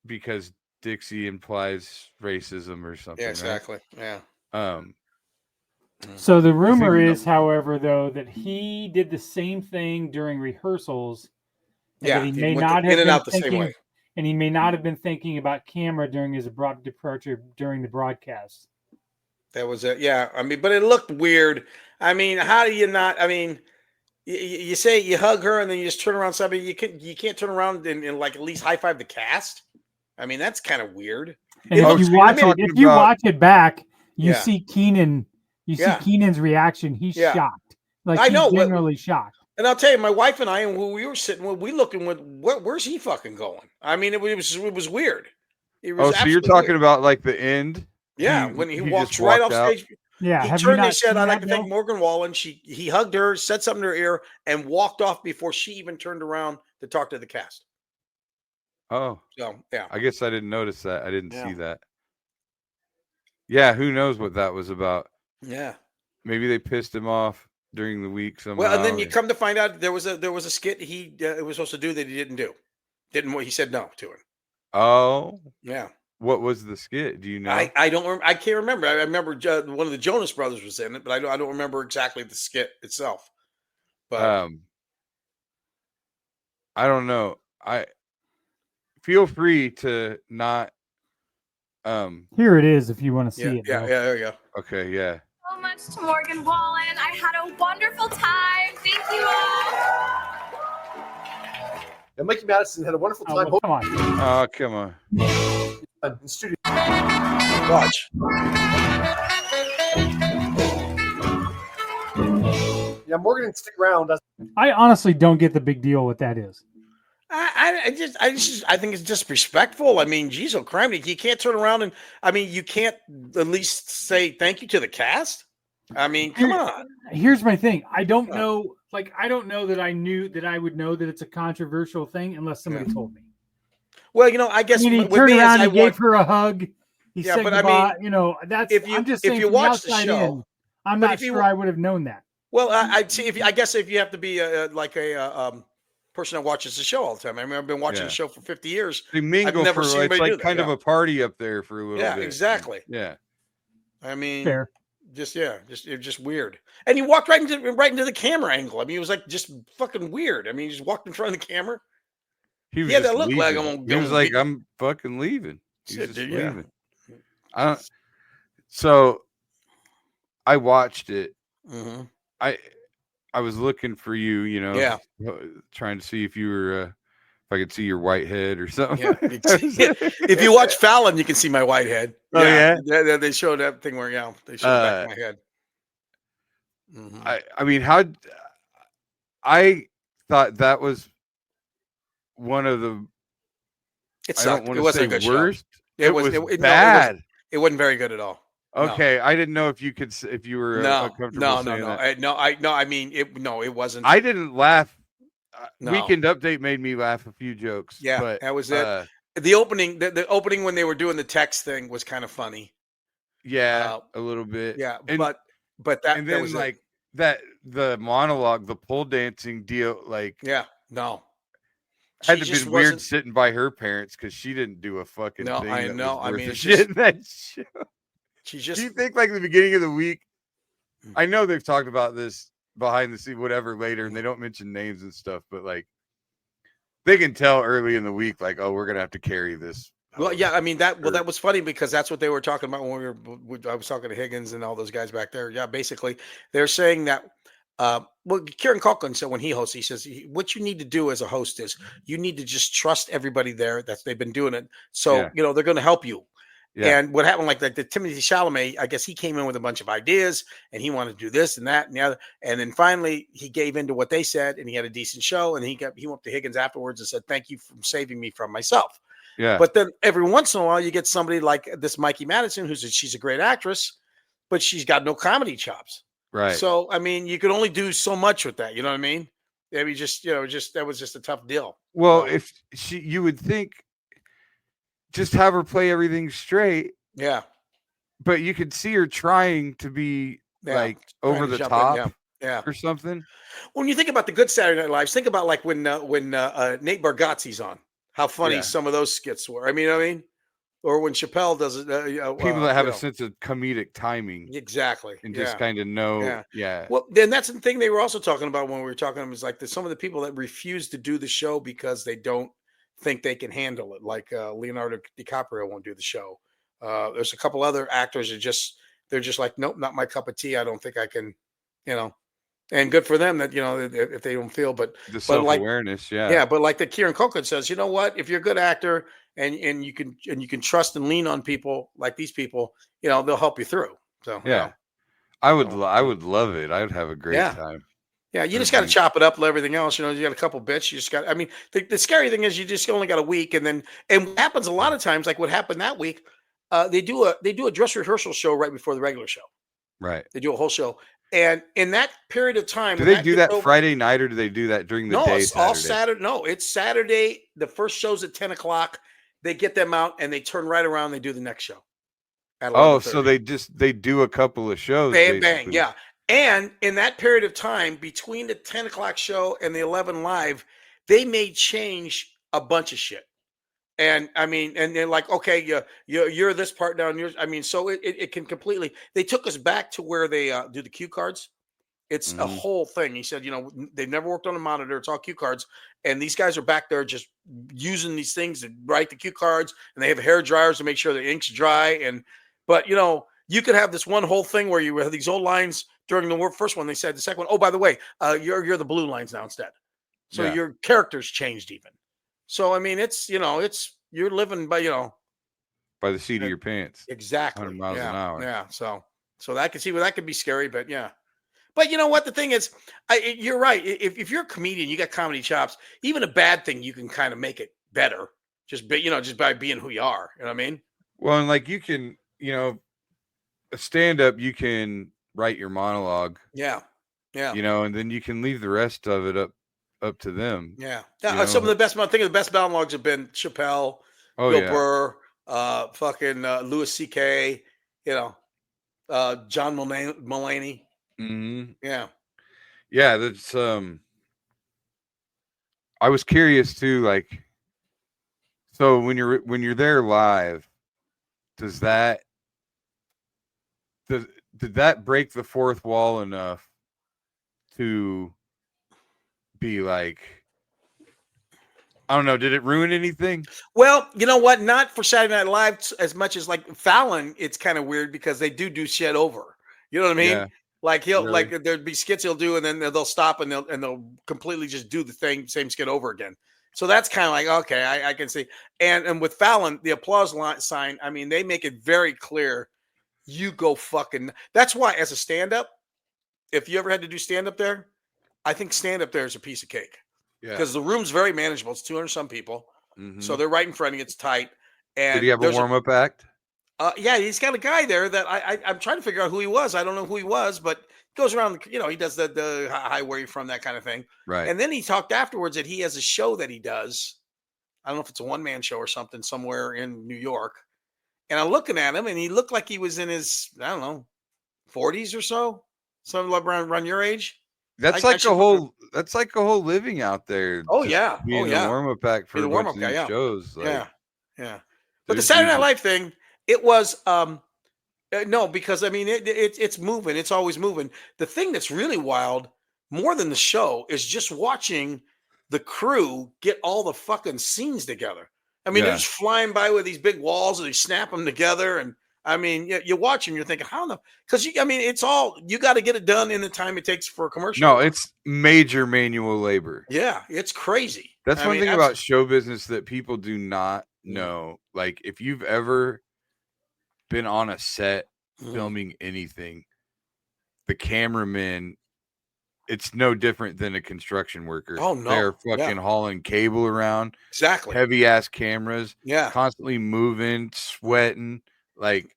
Because Dixie implies racism or something. Yeah, exactly. Right? Yeah. So the rumor is, however, though, that he did the same thing during rehearsals. Yeah. He may not have been the same way. And he may not have been thinking about camera during his abrupt departure during the broadcast. That was it. Yeah. I mean, but it looked weird. I mean, how do you not? I mean, you say you hug her and then you just turn around somebody. You can't turn around and like at least high five the cast. I mean, that's kind of weird. And if you watch it back, you see Keenan. You see Keenan's reaction. He's shocked. Like I know, generally shocked. And I'll tell you, my wife and I, and when we were sitting, we looking with, where's he fucking going? I mean, it was weird. So you're talking about like the end? Yeah, when he walks right off stage. Yeah, he turned and said, "I'd like to thank Morgan Wallen." He hugged her, said something to her ear, and walked off before she even turned around to talk to the cast. Oh, so yeah. I guess I didn't notice that. I didn't see that. Yeah, who knows what that was about? Yeah, maybe they pissed him off during the week somehow. Well, and then you come to find out there was a skit he was supposed to do that he didn't do. He said no to it. Oh, yeah. What was the skit? Do you know? I don't. I can't remember. I remember one of the Jonas Brothers was in it, but I don't remember exactly the skit itself. But I don't know. I feel free to not. Here it is if you want to see it. Yeah, there you go. Okay, yeah. So much to Morgan Wallen. I had a wonderful time. Thank you all. And Mikey Madison had a wonderful time. Come on. Oh, come on. In studio. Watch. Yeah, Morgan didn't stick around. I honestly don't get the big deal what that is. I think it's disrespectful. I mean, geez, O'Crimey, you can't turn around and, I mean, you can't at least say thank you to the cast. I mean, come on. Here's my thing. I don't know. Like, I don't know that I knew that I would know that it's a controversial thing unless somebody told me. Well, I guess he turned around and gave her a hug. He said goodbye. I mean, that's. I'm just saying, if you watch the show, I'm not sure I would have known that. Well, I'd say I guess if you have to be like a person that watches the show all the time. I mean, I've been watching the show for 50 years. They mingle. I've never seen anybody do that. Kind of a party up there for a little bit. Yeah, exactly. Yeah. I mean, fair. Just weird. And he walked right into the camera angle. I mean, it was like just fucking weird. I mean, he just walked in front of the camera. He had that look like he was like, I'm fucking leaving. He's just leaving. So I watched it. Mm-hmm. I was looking for you, trying to see if you were, if I could see your white head or something. Yeah. If you watch Fallon, you can see my white head. Oh, yeah? They showed that thing where, they showed the back of my head. Mm-hmm. I mean, I thought that was one of the, it sucked. It wasn't a good worst. Show. It was bad. It wasn't very good at all. Okay, no. I didn't know if you were comfortable saying that. I mean, it wasn't. I didn't laugh. Weekend Update made me laugh a few jokes. Yeah, but, that was it. The opening when they were doing the text thing was kind of funny. Yeah, a little bit. Yeah, but that and then was like that the monologue, the pole dancing deal, like had to have been weird sitting by her parents because she didn't do a fucking thing. I know. I mean, shit in that show. She just. Do you think like the beginning of the week? I know they've talked about this behind the scene, whatever, later, and they don't mention names and stuff, but like they can tell early in the week, like, oh, we're gonna have to carry this. Well, yeah, I mean that was funny because that's what they were talking about when I was talking to Higgins and all those guys back there. Yeah, basically they're saying that. Kieran Culkin said when he hosts, he says what you need to do as a host is you need to just trust everybody there that they've been doing it, so they're going to help you. Yeah. And what happened, like the Timothy Chalamet, I guess he came in with a bunch of ideas and he wanted to do this and that and the other. And then finally he gave in to what they said and he had a decent show. And he went to Higgins afterwards and said, thank you for saving me from myself. Yeah. But then every once in a while you get somebody like this Mikey Madison, she's a great actress, but she's got no comedy chops. Right. So, I mean, you could only do so much with that. You know what I mean? Maybe that was just a tough deal. Well, if you would think, just have her play everything straight. Yeah. But you could see her trying to be like over the top or something. When you think about the good Saturday Night Lives, think about like when Nate Bargatze's on, how funny some of those skits were. I mean, or when Chappelle does it. People that have a sense of comedic timing. Exactly. And just kind of know. Yeah. Well, then that's the thing they were also talking about when we were talking is like some of the people that refuse to do the show because they don't think they can handle it, like Leonardo DiCaprio won't do the show. There's a couple other actors that they're just like, nope, not my cup of tea. I don't think I can, and good for them that if they don't feel, but the self-awareness, but like the Kieran Culkin says, you know what, if you're a good actor and you can trust and lean on people like these people, they'll help you through. So I would love it. I would have a great time. Yeah, you just got to chop it up and everything else. You got a couple bits. You just got. I mean, the scary thing is you just only got a week, and what happens a lot of times, like what happened that week, they do a dress rehearsal show right before the regular show. Right. They do a whole show, and in that period of time, do they do that Friday night or do they do that during the day? No, it's all Saturday. No, it's Saturday. The first show's at 10:00. They get them out and they turn right around. They do the next show. Oh, so they do a couple of shows. Bang, bang, yeah. And in that period of time between the 10:00 show and the 11 live, they may change a bunch of shit. And I mean, and they're like, okay, you're this part now. And yours. I mean, so it can completely, they took us back to where they do the cue cards. It's a whole thing. He said, they've never worked on a monitor. It's all cue cards. And these guys are back there just using these things to write the cue cards. And they have hair dryers to make sure the ink's dry. But you could have this one whole thing where you have these old lines during the first one. They said the second one, oh, by the way, you're the blue lines now instead. So your character's changed even. So, I mean, it's, you're living by, by the seat of your pants. Exactly. 100 miles an hour. Yeah. So I can see where that could be scary, but yeah. But you know what? The thing is, you're right. If you're a comedian, you got comedy chops. Even a bad thing, you can kind of make it better. Just by being who you are. You know what I mean? Well, and like you can, a stand-up, you can write your monologue. Yeah. Yeah. And then you can leave the rest of it up to them. Yeah. Some of the best, I think of the best monologues have been Chappelle, Bill Burr, fucking Louis C.K., John Mulaney. Mm-hmm. Yeah. Yeah, that's I was curious too, like, so when you're there live, did that break the fourth wall enough to be like, I don't know, did it ruin anything? Well, you know what? Not for Saturday Night Live as much as like Fallon. It's kind of weird because they do shit over. You know what I mean? Yeah. Like there'd be skits he'll do, and then they'll stop and they'll completely just do the same skit over again. So that's kind of like, okay, I can see. And with Fallon, the applause sign, I mean, they make it very clear. You go fucking. That's why, as a stand-up, if you ever had to do stand-up there, I think stand-up there is a piece of cake. Yeah. Because the room's very manageable. It's 200 some people. Mm-hmm. So they're right in front of you. It's tight. And did he have a warm-up act? Yeah, he's got a guy there that I'm trying to figure out who he was. I don't know who he was, but he goes around, he does the hi, where you from, that kind of thing. Right. And then he talked afterwards that he has a show that he does. I don't know if it's a one-man show or something somewhere in New York. And I'm looking at him, and he looked like he was in his, I don't know, 40s or so. Something like around your age. That's like a whole living out there. Oh yeah. Being a warm-up act for the warm-up guy, yeah. Shows. Like, yeah. But the Saturday Night Live thing, it was no, because I mean it's moving. It's always moving. The thing that's really wild, more than the show, is just watching the crew get all the fucking scenes together. I mean, they're just flying by with these big walls and they snap them together. And I mean, you watch them, you're thinking, how the? Because it's all, you got to get it done in the time it takes for a commercial. No, it's major manual labor. Yeah, it's crazy. That's one thing about show business that people do not know. Like, if you've ever been on a set filming anything, the cameraman, it's no different than a construction worker. Oh no, they're fucking hauling cable around. Exactly. Heavy ass cameras. Yeah. Constantly moving, sweating. Like,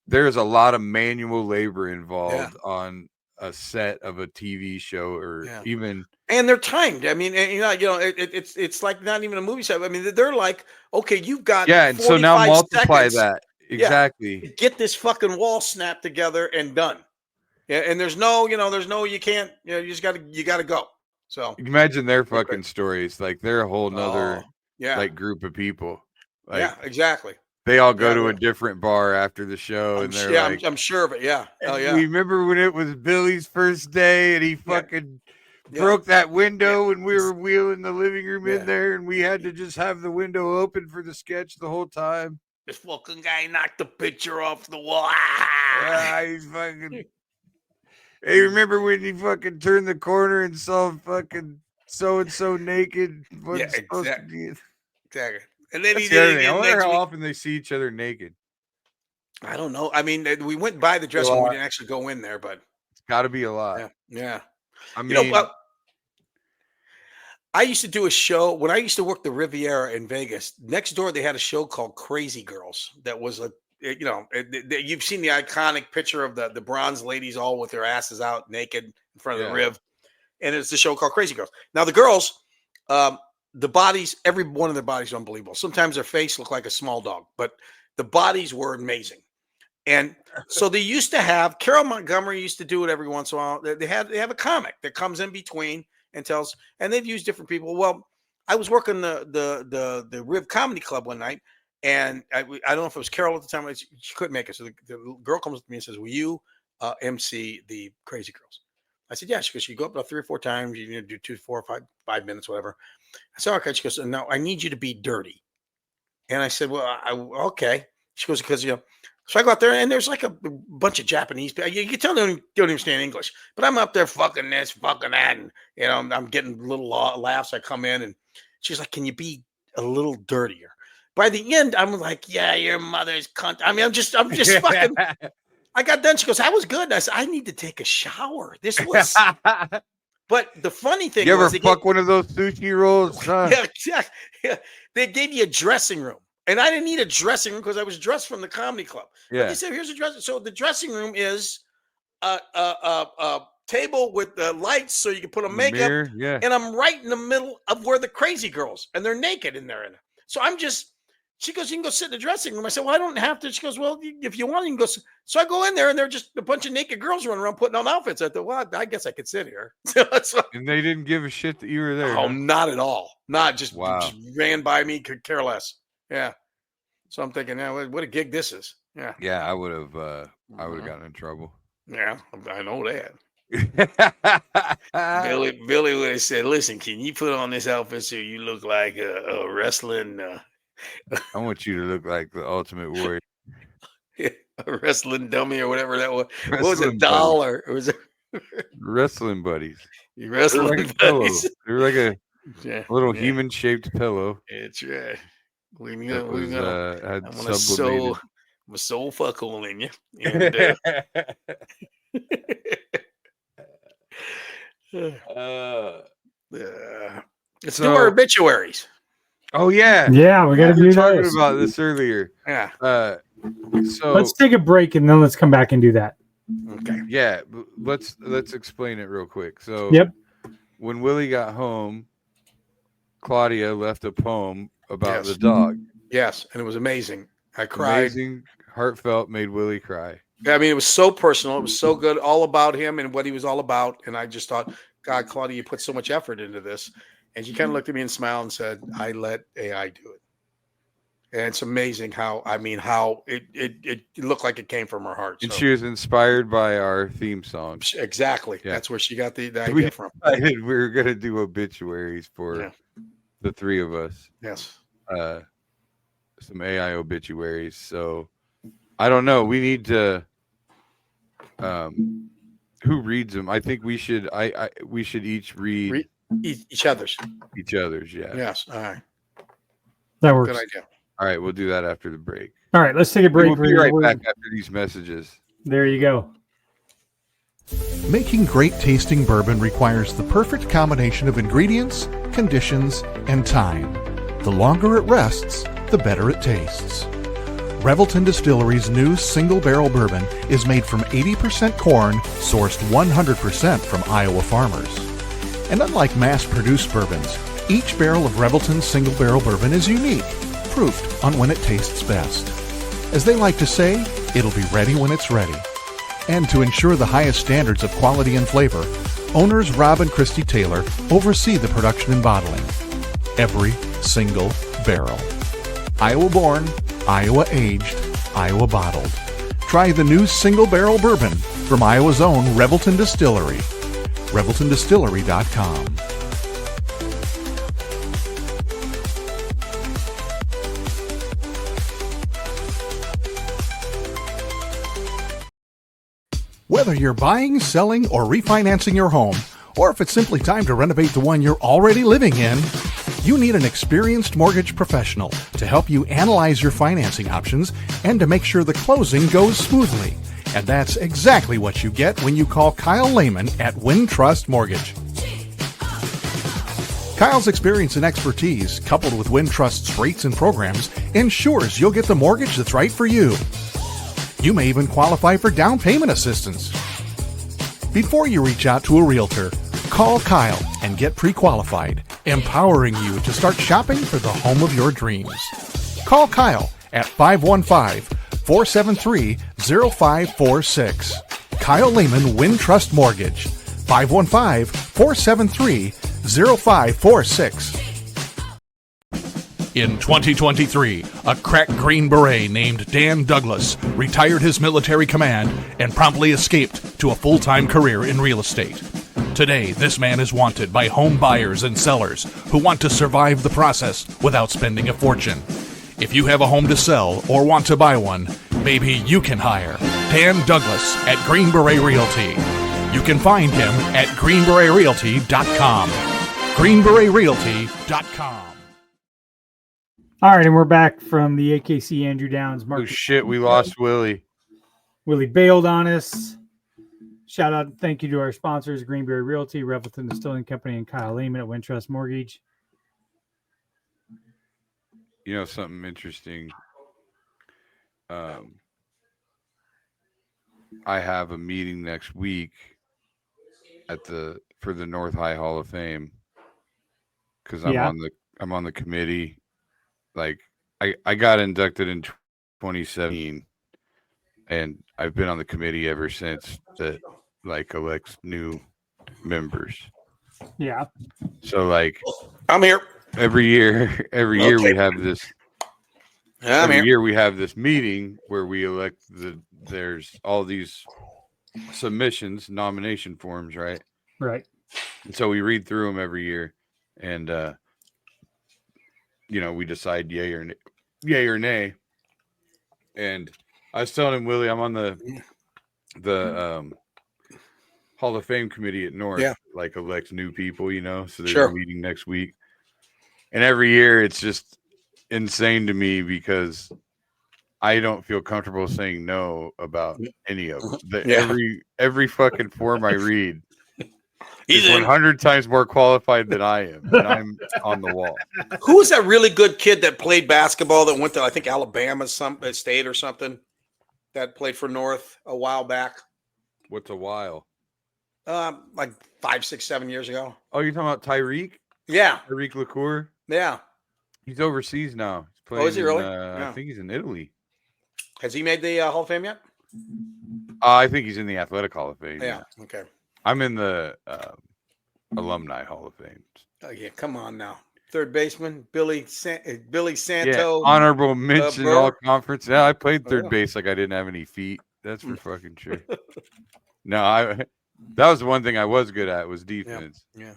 there's a lot of manual labor involved on a set of a TV show or even. And they're timed. I mean, it's like not even a movie set. I mean, they're like, okay, you've got and so now multiply seconds. that exactly. Get this fucking wall snapped together and done. Yeah, and there's no, you can't, you just gotta go. So imagine their fucking stories. Like, they're a whole nother like group of people. Like, yeah, exactly. They all go to a different bar after the show, and they're like, I'm sure of it. Yeah. Oh yeah. We remember when it was Billy's first day, and he fucking broke that window, and we were wheeling the living room in there, and we had to just have the window open for the sketch the whole time. This fucking guy knocked the picture off the wall. He's fucking. Hey, remember when you fucking turned the corner and saw fucking so and so naked? Exactly. And then I wonder how often they see each other naked. I don't know. I mean, we went by the dressing room. We didn't actually go in there, but it's got to be a lot. Yeah. I mean, I used to do a show when I used to work the Riviera in Vegas. Next door, they had a show called Crazy Girls. That was you've seen the iconic picture of the bronze ladies all with their asses out naked in front of the Riv. And it's a show called Crazy Girls. Now the girls, the bodies, every one of their bodies are unbelievable. Sometimes their face looked like a small dog, but the bodies were amazing. And so they used to have, Carol Montgomery used to do it every once in a while. They have a comic that comes in between and tells, and they've used different people. Well, I was working the Riv Comedy Club one night, and I don't know if it was Carol at the time. She couldn't make it. So the girl comes up to me and says, will you MC the Crazy Girls? I said, yeah. She goes, you go up about 3 or 4 times. You do 2, 4, 5 minutes, whatever. I said, okay. She goes, no, I need you to be dirty. And I said, well, okay. She goes, because, so I go out there and there's like a bunch of Japanese people. You can tell they don't understand English, but I'm up there fucking this, fucking that. And, I'm getting little laughs. I come in and she's like, can you be a little dirtier? By the end, I'm like, yeah, your mother's cunt. I mean, I'm just fucking. I got done. She goes, I was good. And I said, I need to take a shower. This was. But the funny thing you ever fuck one of those sushi rolls? Huh? Yeah. They gave you a dressing room. And I didn't need a dressing room because I was dressed from the comedy club. Yeah. They said, here's a dressing. So the dressing room is a table with the lights so you can put a makeup. Mirror, yeah. And I'm right in the middle of where the crazy girls, and they're naked in there. So I'm just, she goes, you can go sit in the dressing room. I said, well, I don't have to. She goes, well, if you want, you can go. So I go in there, and they're just a bunch of naked girls running around putting on outfits. I thought, well, I guess I could sit here. And they didn't give a shit that you were there. Oh, not at all. Not just, just ran by me, could care less. Yeah. So I'm thinking, yeah, what a gig this is. Yeah. Yeah, I would have gotten in trouble. Yeah, I know that. Billy would have said, listen, can you put on this outfit so you look like a wrestling I want you to look like the Ultimate Warrior. A wrestling dummy or whatever that was. What was it, $1? It was wrestling buddies. Wrestling buddies. They were like a little human shaped pillow. It's right. I'm a soul fuck hole in you. And, let's do our obituaries. Oh yeah, we got to do that. We were talking about this earlier. Yeah. So let's take a break and then let's come back and do that. Okay. Yeah, let's explain it real quick. So when Willie got home, Claudia left a poem about the dog. Yes, and it was amazing. I cried. Amazing, heartfelt, made Willie cry. I mean, it was so personal. It was so good, all about him and what he was all about. And I just thought, God, Claudia, you put so much effort into this. And she kind of looked at me and smiled and said, I let AI do it. And it's amazing how it looked like it came from her heart. And she was inspired by our theme song. Exactly. Yeah. That's where she got the idea from. We were going to do obituaries for the three of us. Yes. Some AI obituaries. So I don't know. We need to. Who reads them? I think we should. We should each read each other's. Each other's. Yeah. Yes. All right. That works. Good idea. All right, we'll do that after the break. All right, let's take a break. We'll be right back after these messages. There you go. Making great tasting bourbon requires the perfect combination of ingredients, conditions, and time. The longer it rests, the better it tastes. Revelton Distillery's new single barrel bourbon is made from 80% corn, sourced 100% from Iowa farmers. And unlike mass-produced bourbons, each barrel of Revelton's single barrel bourbon is unique, proofed on when it tastes best. As they like to say, it'll be ready when it's ready. And to ensure the highest standards of quality and flavor, owners Rob and Christy Taylor oversee the production and bottling. Every single barrel. Iowa born, Iowa aged, Iowa bottled. Try the new single barrel bourbon from Iowa's own Revelton Distillery. ReveltonDistillery.com. Whether you're buying, selling, or refinancing your home, or if it's simply time to renovate the one you're already living in, you need an experienced mortgage professional to help you analyze your financing options and to make sure the closing goes smoothly. And that's exactly what you get when you call Kyle Lehman at Wintrust Mortgage. Kyle's experience and expertise, coupled with Wintrust's rates and programs, ensures you'll get the mortgage that's right for you. You may even qualify for down payment assistance. Before you reach out to a realtor, call Kyle and get pre-qualified, empowering you to start shopping for the home of your dreams. Call Kyle at 515-473-0546. Kyle Lehman Wintrust Mortgage, 515-473-0546. In 2023, a crack Green Beret named Dan Douglas retired his military command and promptly escaped to a full-time career in real estate. Today, this man is wanted by home buyers and sellers who want to survive the process without spending a fortune. If you have a home to sell or want to buy one, maybe you can hire Dan Douglas at Green Beret Realty. You can find him at greenberetrealty.com. greenberetrealty.com. All right, and we're back from the AKC Andrew Downs Oh market. shit, we lost Willie. Willie bailed on us. Shout out and thank you to our sponsors, Greenberry Realty, Revelton Distilling Company, and Kyle Lehman at Wintrust Mortgage. You know, something interesting. I have a meeting next week for the North High Hall of Fame because I'm on the committee. Like I got inducted in 2017, and I've been on the committee ever since that elects new members. Yeah. So I'm here. Every year we have this. Every year we have this meeting where we elect there's all these submissions, nomination forms, right? Right. And so we read through them every year, and we decide yay or nay. And I was telling him, Willie, I'm on the Hall of Fame committee at North, elect new people, so there's a meeting next week. And every year it's just insane to me because I don't feel comfortable saying no about any of them. Every fucking form I read is 100 times more qualified than I am, and I'm on the wall. Who was that really good kid that played basketball that went to, I think, Alabama State or something, that played for North a while back? What's a while? Like 5, 6, 7 years ago. Oh, you're talking about Tyreek? Yeah. Tyreek LaCour? Yeah. He's overseas now. He's playing is he really? I think he's in Italy. Has he made the Hall of Fame yet? I think he's in the Athletic Hall of Fame. Yeah. Okay. I'm in the Alumni Hall of Fame. Oh, yeah. Come on now. Third baseman, Billy Santo. Yeah, honorable mention all conference. Yeah, I played third base like I didn't have any feet. That's for fucking sure. No, that was the one thing I was good at was defense. Yeah.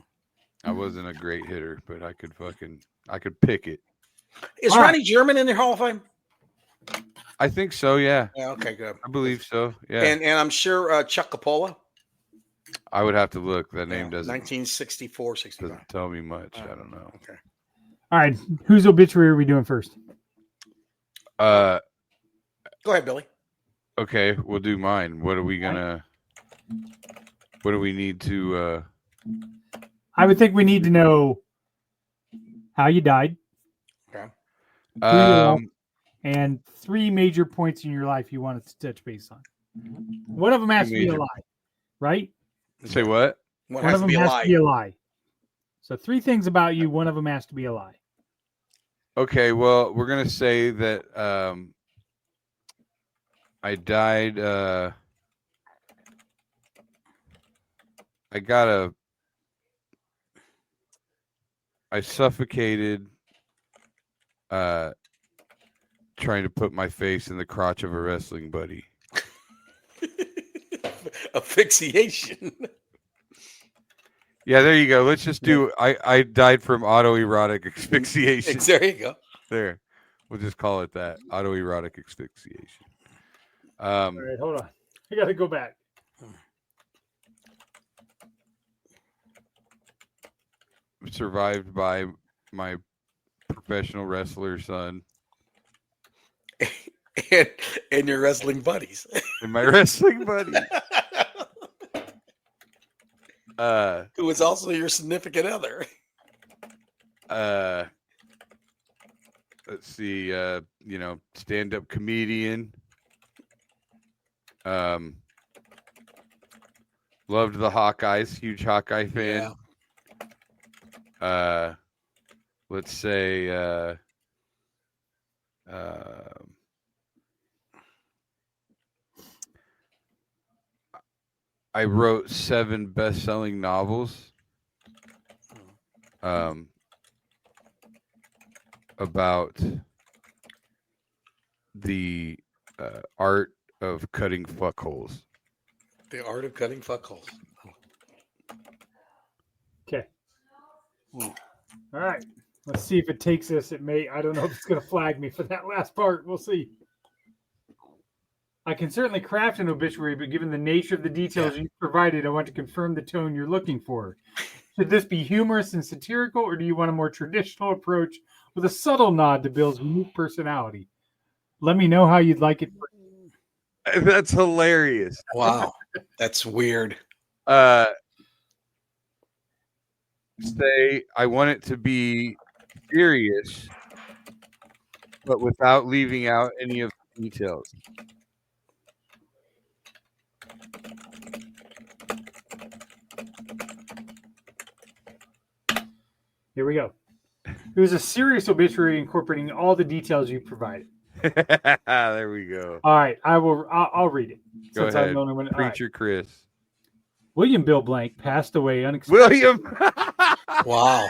I wasn't a great hitter, but I could pick it. Is Ronnie German in the Hall of Fame? I think so, yeah. Yeah, okay, good. I believe so, yeah. And I'm sure Chuck Coppola. I would have to look. That name doesn't 1964, 65. Doesn't tell me much. I don't know. Okay. All right. Whose obituary are we doing first? Go ahead, Billy. Okay, we'll do mine. What do we need to I would think we need to know how you died. Okay. And 3 major points in your life you wanted to touch base on. One of them has to be a lie, right? Say what? One of them has to be a lie. So 3 things about you. One of them has to be a lie. Okay, well, we're going to say that I died. I suffocated trying to put my face in the crotch of a wrestling buddy. Asphyxiation. Yeah, there you go. Let's just do I died from autoerotic asphyxiation. There you go. There. We'll just call it that. Autoerotic asphyxiation. All right, hold on. I got to go back. Survived by my professional wrestler son. And your wrestling buddies. And my wrestling buddies. Who is also your significant other. Let's see, stand-up comedian. Loved the Hawkeyes, huge Hawkeye fan. Yeah. Let's say I wrote 7 best-selling novels about the art of cutting fuckholes. The art of cutting fuckholes. Okay. All right. Let's see if it takes us. It may. I don't know if it's going to flag me for that last part. We'll see. I can certainly craft an obituary, but given the nature of the details you provided, I want to confirm the tone you're looking for. Should this be humorous and satirical, or do you want a more traditional approach with a subtle nod to Bill's unique personality? Let me know how you'd like it. That's hilarious. Wow, that's weird. Say I want it to be serious, but without leaving out any of the details. Here we go. It was a serious obituary incorporating all the details you provided. There we go. All right, I'll read it. Go ahead. I'm the only one. Preacher Chris. William Bill Blank passed away unexpectedly. William. Wow.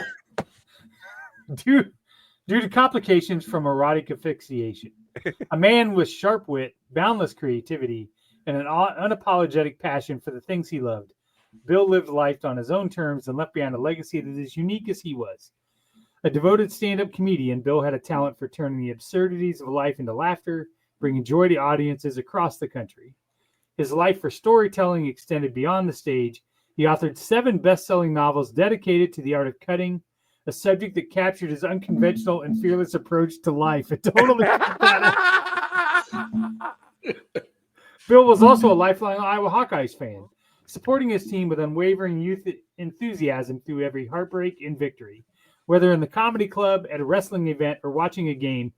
Due to complications from erotic asphyxiation. A man with sharp wit, boundless creativity, and an unapologetic passion for the things he loved. Bill lived life on his own terms and left behind a legacy that is unique as he was. A devoted stand-up comedian, Bill had a talent for turning the absurdities of life into laughter, bringing joy to audiences across the country. His life for storytelling extended beyond the stage. He authored 7 best-selling novels dedicated to the art of cutting, a subject that captured his unconventional and fearless approach to life. It totally Bill was also a lifelong Iowa Hawkeyes fan, supporting his team with unwavering youth enthusiasm through every heartbreak and victory. Whether in the comedy club, at a wrestling event, or watching a game,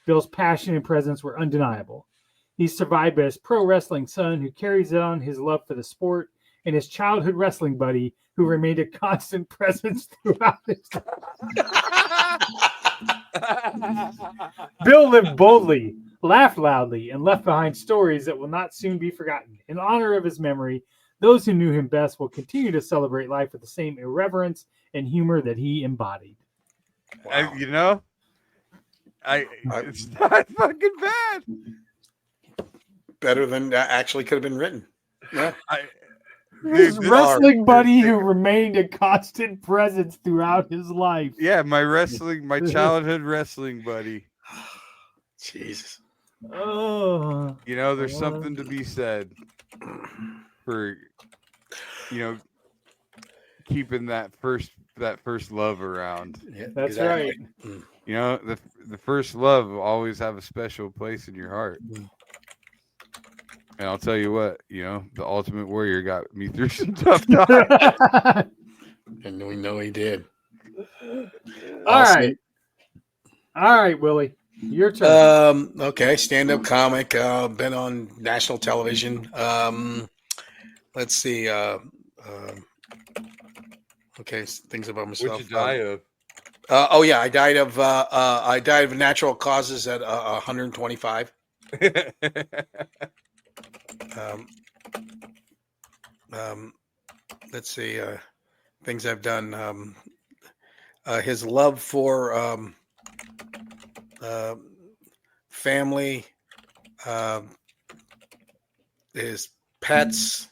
Bill's passion and presence were undeniable. He's survived by his pro wrestling son, who carries on his love for the sport, and his childhood wrestling buddy, who remained a constant presence throughout his life. Bill lived boldly, laughed loudly, and left behind stories that will not soon be forgotten. In honor of his memory, those who knew him best will continue to celebrate life with the same irreverence and humor that he embodied. Wow. It's not fucking bad. Better than actually could have been written. Yeah. His wrestling buddy who remained a constant presence throughout his life. Yeah, my childhood wrestling buddy. Jesus. Oh. There's something to be said for keeping that first love around. Yeah, that's exactly right. The first love will always have a special place in your heart. And I'll tell you what, the Ultimate Warrior got me through some tough times. And we know he did. All right, Willie, your turn. Okay, stand-up comic, been on national television. Let's see. Okay, things about myself. What'd you die of? I died of natural causes at 125. Let's see. Things I've done. His love for family, his pets.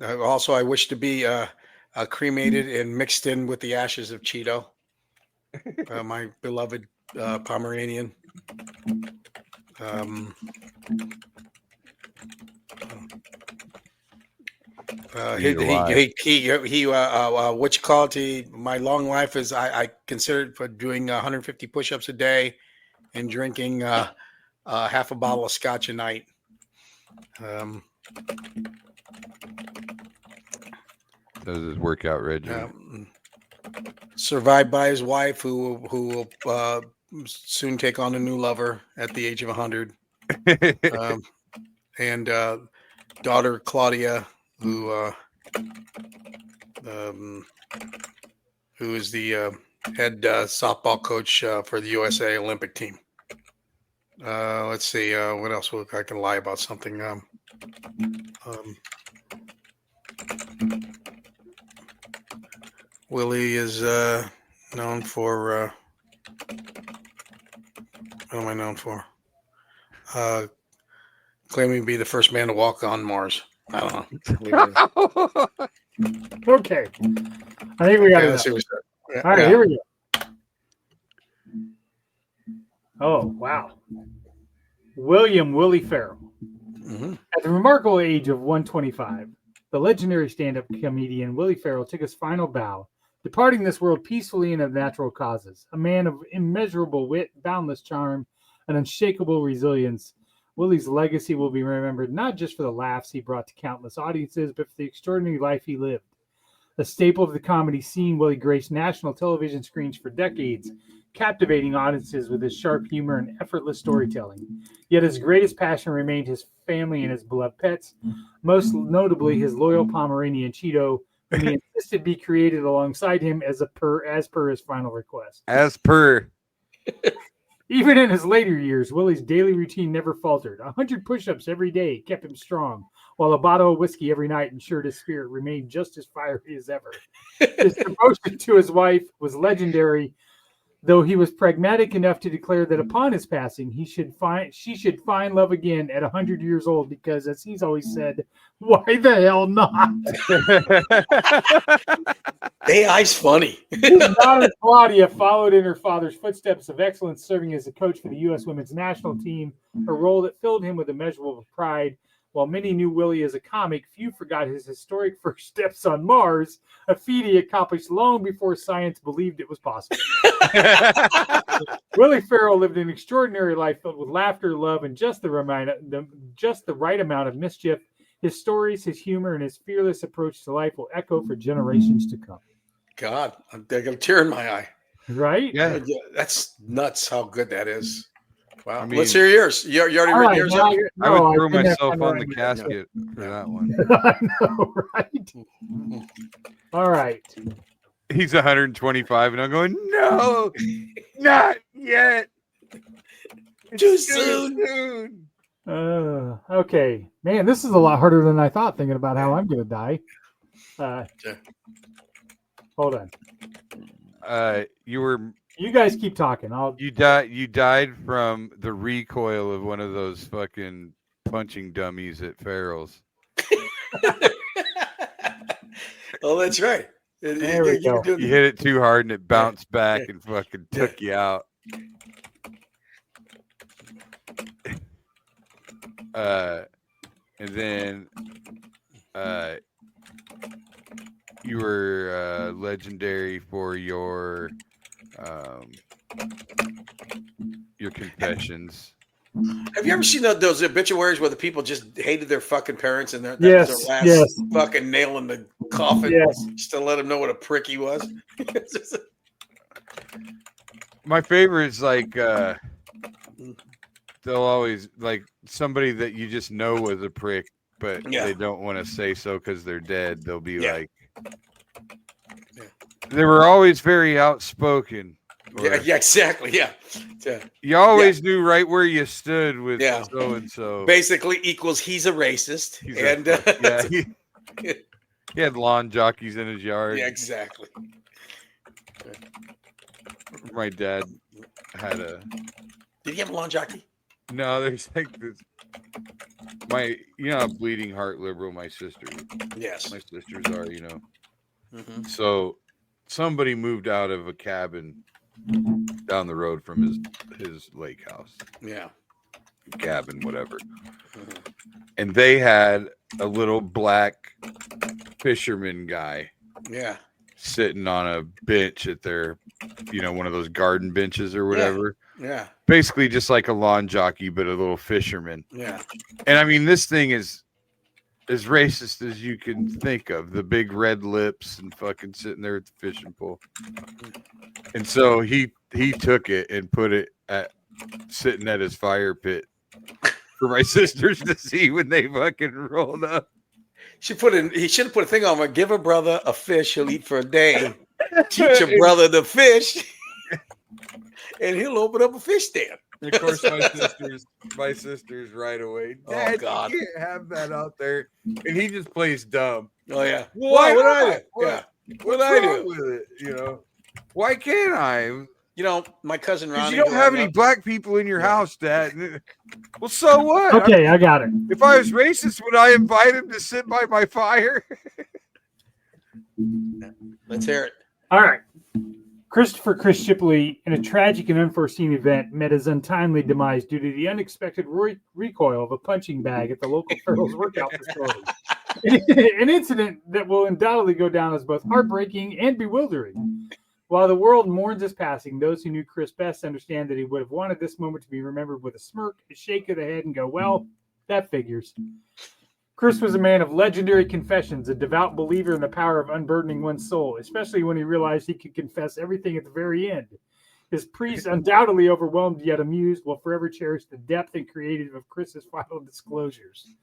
Also, I wish to be cremated and mixed in with the ashes of Cheeto, my beloved Pomeranian. What you call it? My long life is I considered for doing 150 push-ups a day and drinking half a bottle of scotch a night. That was his workout regimen. Survived by his wife, who will soon take on a new lover at the age of 100, and daughter Claudia, who is the head softball coach for the USA Olympic team. Let's see, what else? I can lie about something. Willie is known for what am I known for? Claiming to be the first man to walk on Mars. I don't know. Okay. I think we got it. All right, here we go. Oh, wow. Willie Farrell. Mm-hmm. At the remarkable age of 125, the legendary stand-up comedian Willie Farrell took his final bow, departing this world peacefully and of natural causes. A man of immeasurable wit, boundless charm, an unshakable resilience. Willie's legacy will be remembered not just for the laughs he brought to countless audiences, but for the extraordinary life he lived. A staple of the comedy scene, Willie graced national television screens for decades, captivating audiences with his sharp humor and effortless storytelling. Yet his greatest passion remained his family and his beloved pets, most notably his loyal Pomeranian Cheeto, whom he insisted be created alongside him as per his final request. As per. Even in his later years, Willie's daily routine never faltered. 100 push-ups every day kept him strong, while a bottle of whiskey every night ensured his spirit remained just as fiery as ever. His devotion to his wife was legendary, though he was pragmatic enough to declare that upon his passing, she should find love again at 100 years old, because, as he's always said, why the hell not? AI's funny. His daughter Claudia followed in her father's footsteps of excellence, serving as a coach for the U.S. women's national team, a role that filled him with immeasurable pride. While many knew Willie as a comic, few forgot his historic first steps on Mars, a feat he accomplished long before science believed it was possible. Willie Farrell lived an extraordinary life filled with laughter, love, and just the right amount of mischief. His stories, his humor, and his fearless approach to life will echo for generations to come. God, I got a tear in my eye. Right? Yeah, that's nuts how good that is. Wow. I mean, let's hear yours. You already written yours up? I would throw myself on the casket for that one. I know, right? All right. He's 125, and I'm going, no, not yet. Too soon. Okay. Man, this is a lot harder than I thought, thinking about how I'm going to die. Hold on. You guys keep talking. You died from the recoil of one of those fucking punching dummies at Farrell's. Oh, that's right. There we go. You hit it too hard and it bounced back and fucking took you out. And then you were legendary for your confessions. Have you ever seen those obituaries where the people just hated their fucking parents and that was their last fucking nail in the coffin just to let them know what a prick he was? My favorite is like they'll always like somebody that you just know was a prick, but they don't want to say so because they're dead. They'll be like, they were always very outspoken. Yeah, exactly. Yeah. You always knew right where you stood with so and so. Basically equals he's a racist. He had lawn jockeys in his yard. Yeah, exactly. My dad had Did he have a lawn jockey? No, there's like this. How bleeding heart liberal my sister. Yes. My sisters are, So somebody moved out of a cabin down the road from his lake house. Yeah. Cabin, whatever. And they had a little black fisherman guy. Yeah. Sitting on a bench at their, one of those garden benches or whatever. Yeah. Basically just like a lawn jockey, but a little fisherman. Yeah. And I mean, this thing is as racist as you can think of. The big red lips and fucking sitting there at the fishing pole. And so he took it and put it sitting at his fire pit for my sisters to see when they fucking rolled up. He should have put a thing on him. Give a brother a fish he'll eat for a day. Teach a brother to fish, and he'll open up a fish stand. And of course, my sisters right away. Dad, oh God, you can't have that out there. And he just plays dumb. Oh yeah. Why would I? What I do with it? Why can't I? My cousin Ronnie. You don't have any black people in your house, Dad. Well, so what? Okay, I got it. If I was racist, would I invite him to sit by my fire? Let's hear it. All right. Chris Shipley, in a tragic and unforeseen event, met his untimely demise due to the unexpected recoil of a punching bag at the local Farrell's workout facility. An incident that will undoubtedly go down as both heartbreaking and bewildering. While the world mourns his passing, those who knew Chris best understand that he would have wanted this moment to be remembered with a smirk, a shake of the head, and go, well, that figures. Chris was a man of legendary confessions, a devout believer in the power of unburdening one's soul, especially when he realized he could confess everything at the very end. His priest, undoubtedly overwhelmed yet amused, will forever cherish the depth and creative of Chris's final disclosures.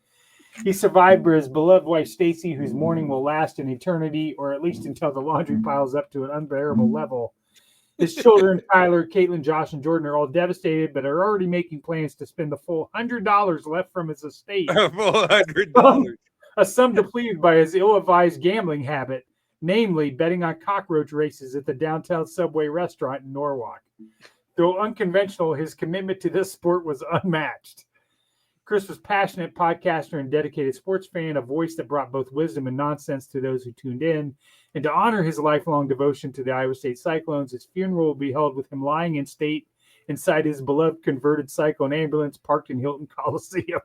He survived by his beloved wife, Stacy, whose mourning will last an eternity, or at least until the laundry piles up to an unbearable level. His children, Tyler, Caitlin, Josh, and Jordan, are all devastated, but are already making plans to spend the full $100 left from his estate. A full $100. A sum depleted by his ill-advised gambling habit, namely betting on cockroach races at the downtown Subway restaurant in Norwalk. Though unconventional, his commitment to this sport was unmatched. Chris was a passionate podcaster and dedicated sports fan, a voice that brought both wisdom and nonsense to those who tuned in. And to honor his lifelong devotion to the Iowa State Cyclones, his funeral will be held with him lying in state inside his beloved converted Cyclone ambulance parked in Hilton Coliseum.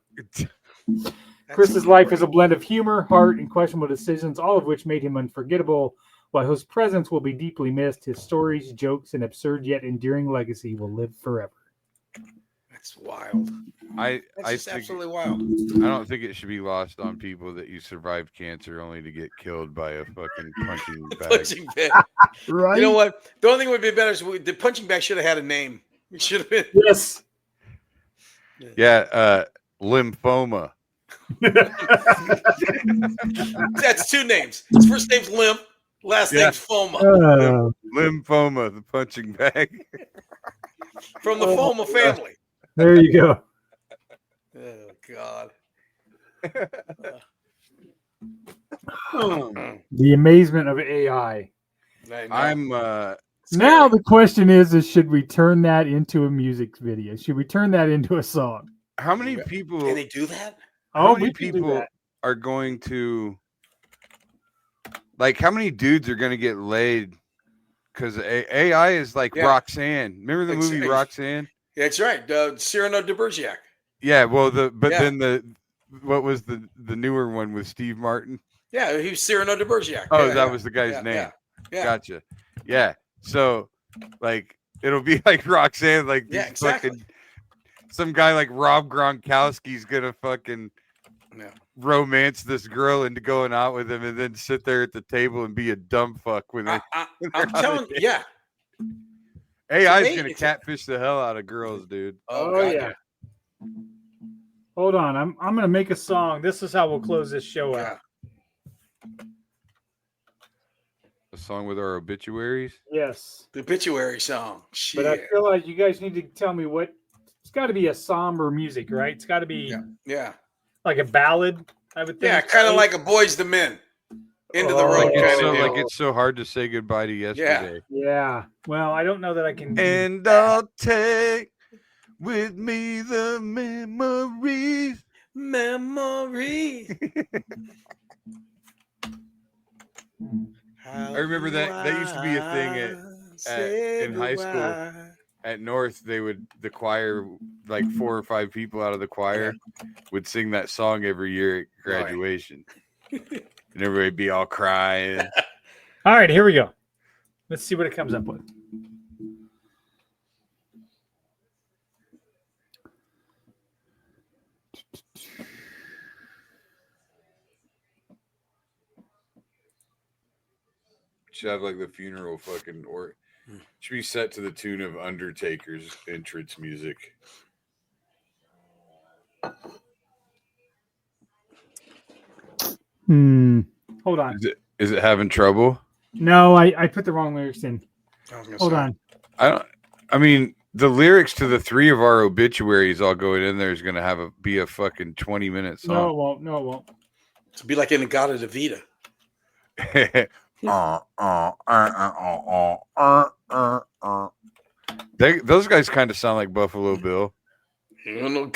Chris's life is a blend of humor, heart, and questionable decisions, all of which made him unforgettable. While his presence will be deeply missed, his stories, jokes, and absurd yet enduring legacy will live forever. That's wild. That's absolutely wild. I don't think it should be lost on people that you survived cancer only to get killed by a fucking punching bag. Punching bag. Right? You know what? The only thing would be better is the punching bag should have had a name. It should have been. Yes. Yeah, lymphoma. That's two names. His first name's Limp, last name's Foma. Lymphoma, the punching bag. From the Foma family. There you go. Oh, God. The amazement of AI. I'm now the question is should we turn that into a music video? Should we turn that into a song? How many people can they do that? How many people are going to how many dudes are going to get laid? Because AI is like Roxanne. Remember the movie Roxanne? That's right. Cyrano de Bergerac. Yeah, well, then what was the newer one with Steve Martin? Yeah, he was Cyrano de Bergerac. Oh, that was the guy's name. Yeah. Gotcha. Yeah. So, it'll be like Roxanne, fucking some guy like Rob Gronkowski's gonna fucking romance this girl into going out with him, and then sit there at the table and be a dumb fuck when they. I'm telling you, AI is gonna catfish the hell out of girls, dude. Oh God, yeah. Hold on, I'm gonna make a song. This is how we'll close this show out. A song with our obituaries. Yes, the obituary song. Shit. But I feel like you guys need to tell me what. It's got to be a somber music, right? It's got to be like a ballad. I would think. Yeah, kind of like a Boys to Men. Into the road, it's so hard to say goodbye to yesterday. Yeah. Well, I don't know that I can. And I'll take with me the memories. I remember that used to be a thing in high school. At North, the choir, like 4 or 5 people out of the choir, would sing that song every year at graduation. And everybody'd be all crying. All right, here we go. Let's see what it comes up with. Should have like the funeral fucking or should be set to the tune of Undertaker's entrance music. Hold on. Is it having trouble? No, I put the wrong lyrics in. Hold on. I mean, the lyrics to the 3 of our obituaries all going in there is going to be a fucking 20-minute song. No, it won't. To be like in Agata de Vida. Those guys kind of sound like Buffalo Bill. I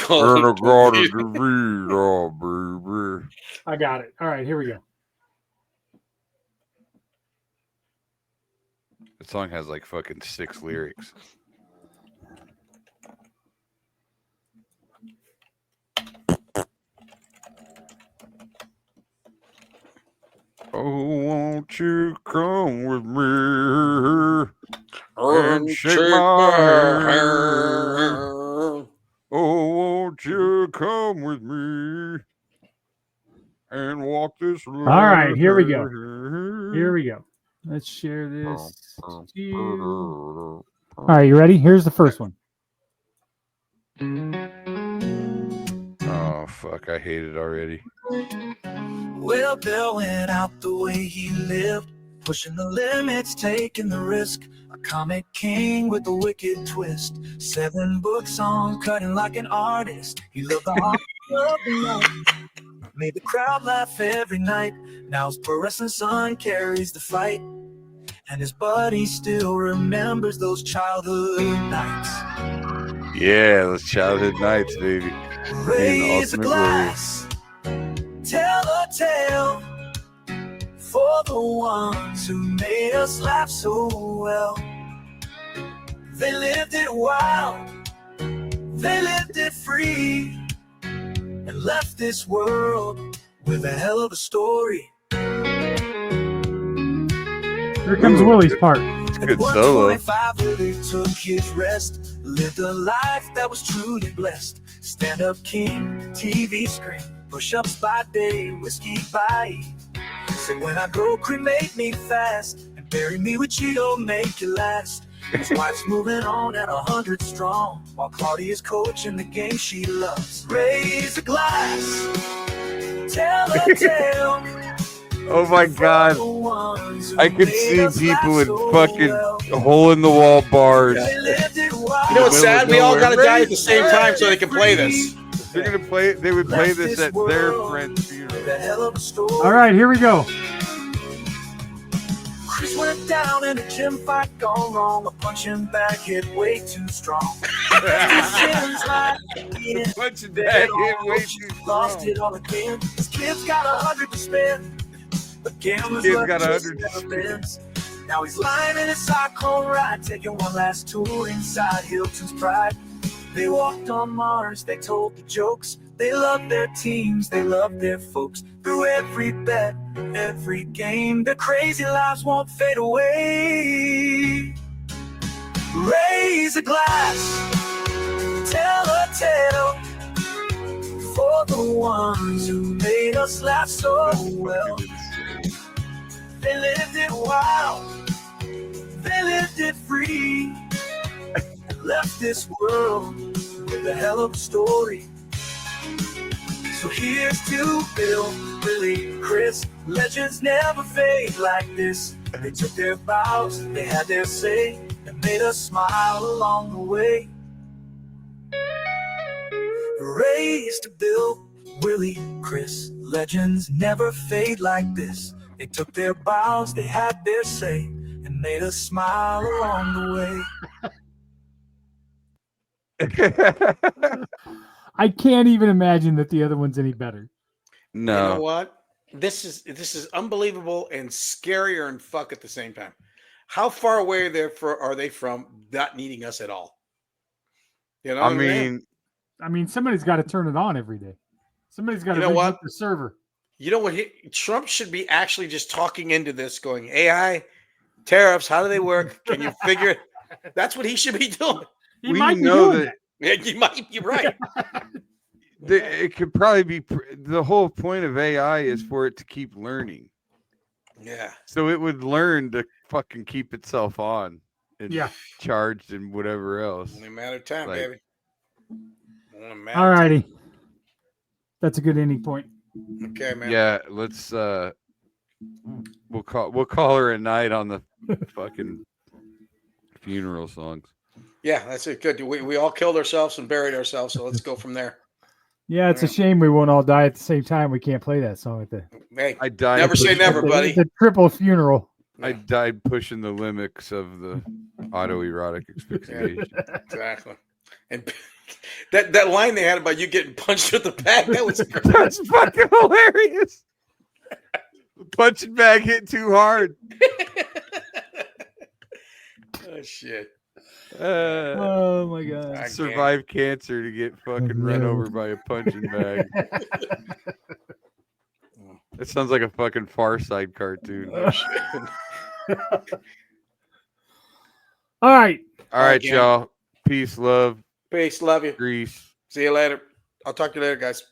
got it. All right, here we go. The song has like fucking 6 lyrics. Oh, won't you come with me and shake my hand? Oh, won't you come with me and walk this road? All right, here we go. Here we go. Let's share this. All right, you ready? Here's the first one. Oh, fuck. I hate it already. Well, Bill went out the way he lived, pushing the limits, taking the risk. A comic king with a wicked twist. 7 books on cutting like an artist. He loved the heart of the life. Made the crowd laugh every night. Now his pro wrestling son carries the fight. And his buddy still remembers those childhood nights. Yeah, those childhood nights, baby. Raise a glass, tell a tale for the ones who made us laugh so well. They lived it wild, they lived it free, and left this world with a hell of a story. Here comes Willie's part. Good solo. Willie took his rest, lived a life that was truly blessed. Stand-up king, TV screen, push-ups by day, whiskey by eve. Said when I go, cremate me fast and bury me with Cheeto, make you last. His wife's moving on at 100 strong, while Claudia's coaching the game she loves. Raise a glass, tell a tale. Oh my God. I could see people in fucking hole-in-the-wall bars. You know what's sad? We all got to die at the same time so they can play this. They're gonna play. They would play this at their friend's funeral. All right, here we go. Chris went down in a gym fight gone wrong. A punching bag hit way too strong. Punching bag hit way too strong. Lost it all again. His kid's got 100 to spend. But gamblers Kid's left got just 100 to never spend. bends. Now he's lying in his cyclone ride, taking one last tour inside Hilton's pride. They walked on Mars, they told the jokes. They loved their teams, they loved their folks. Through every bet, every game, their crazy lives won't fade away. Raise a glass, tell a tale for the ones who made us laugh so well. They lived it wild, they lived it free, and left this world with a hell of a story. So here's to Bill, Willie, Chris. Legends never fade like this. They took their vows, they had their say, and made us smile along the way. Raise to Bill, Willie, Chris. Legends never fade like this. They took their vows, they had their say, and made us smile along the way. I can't even imagine that the other one's any better. No. You know what? This is unbelievable and scarier and fuck at the same time. How far away are they from not needing us at all? You know, I mean, somebody's got to turn it on every day. Somebody's got to reboot the server. You know what? Trump should be actually just talking into this, going, AI, tariffs, how do they work? Can you figure it? That's what he should be doing. He might be doing that. Yeah, you might. You're right. It could probably be the whole point of AI is for it to keep learning. Yeah. So it would learn to fucking keep itself on and charged and whatever else. Only a matter of time, baby. All righty. That's a good ending point. Okay, man. Yeah, let's we'll call her a night on the fucking funeral songs. Yeah, that's it. Good. We all killed ourselves and buried ourselves, so let's go from there. Yeah, it's a shame we won't all die at the same time. We can't play that song at the. Hey, I died. Never say never, buddy. It's a triple funeral. I died pushing the limits of the autoerotic asphyxiation. Yeah, exactly. And that line they had about you getting punched with the bag, that was great. That's fucking hilarious. The punching bag hit too hard. Oh shit. Oh my god. Survive cancer to get fucking run over by a punching bag. It sounds like a fucking Far Side cartoon. All right. All right, y'all. Peace, love. Peace, love you. Grease. See you later. I'll talk to you later, guys.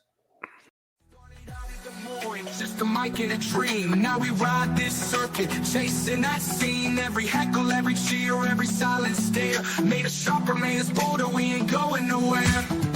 Just a mic and a dream. Now we ride this circuit, chasing that scene. Every heckle, every cheer, every silent stare made us sharper, made us bolder. We ain't going nowhere.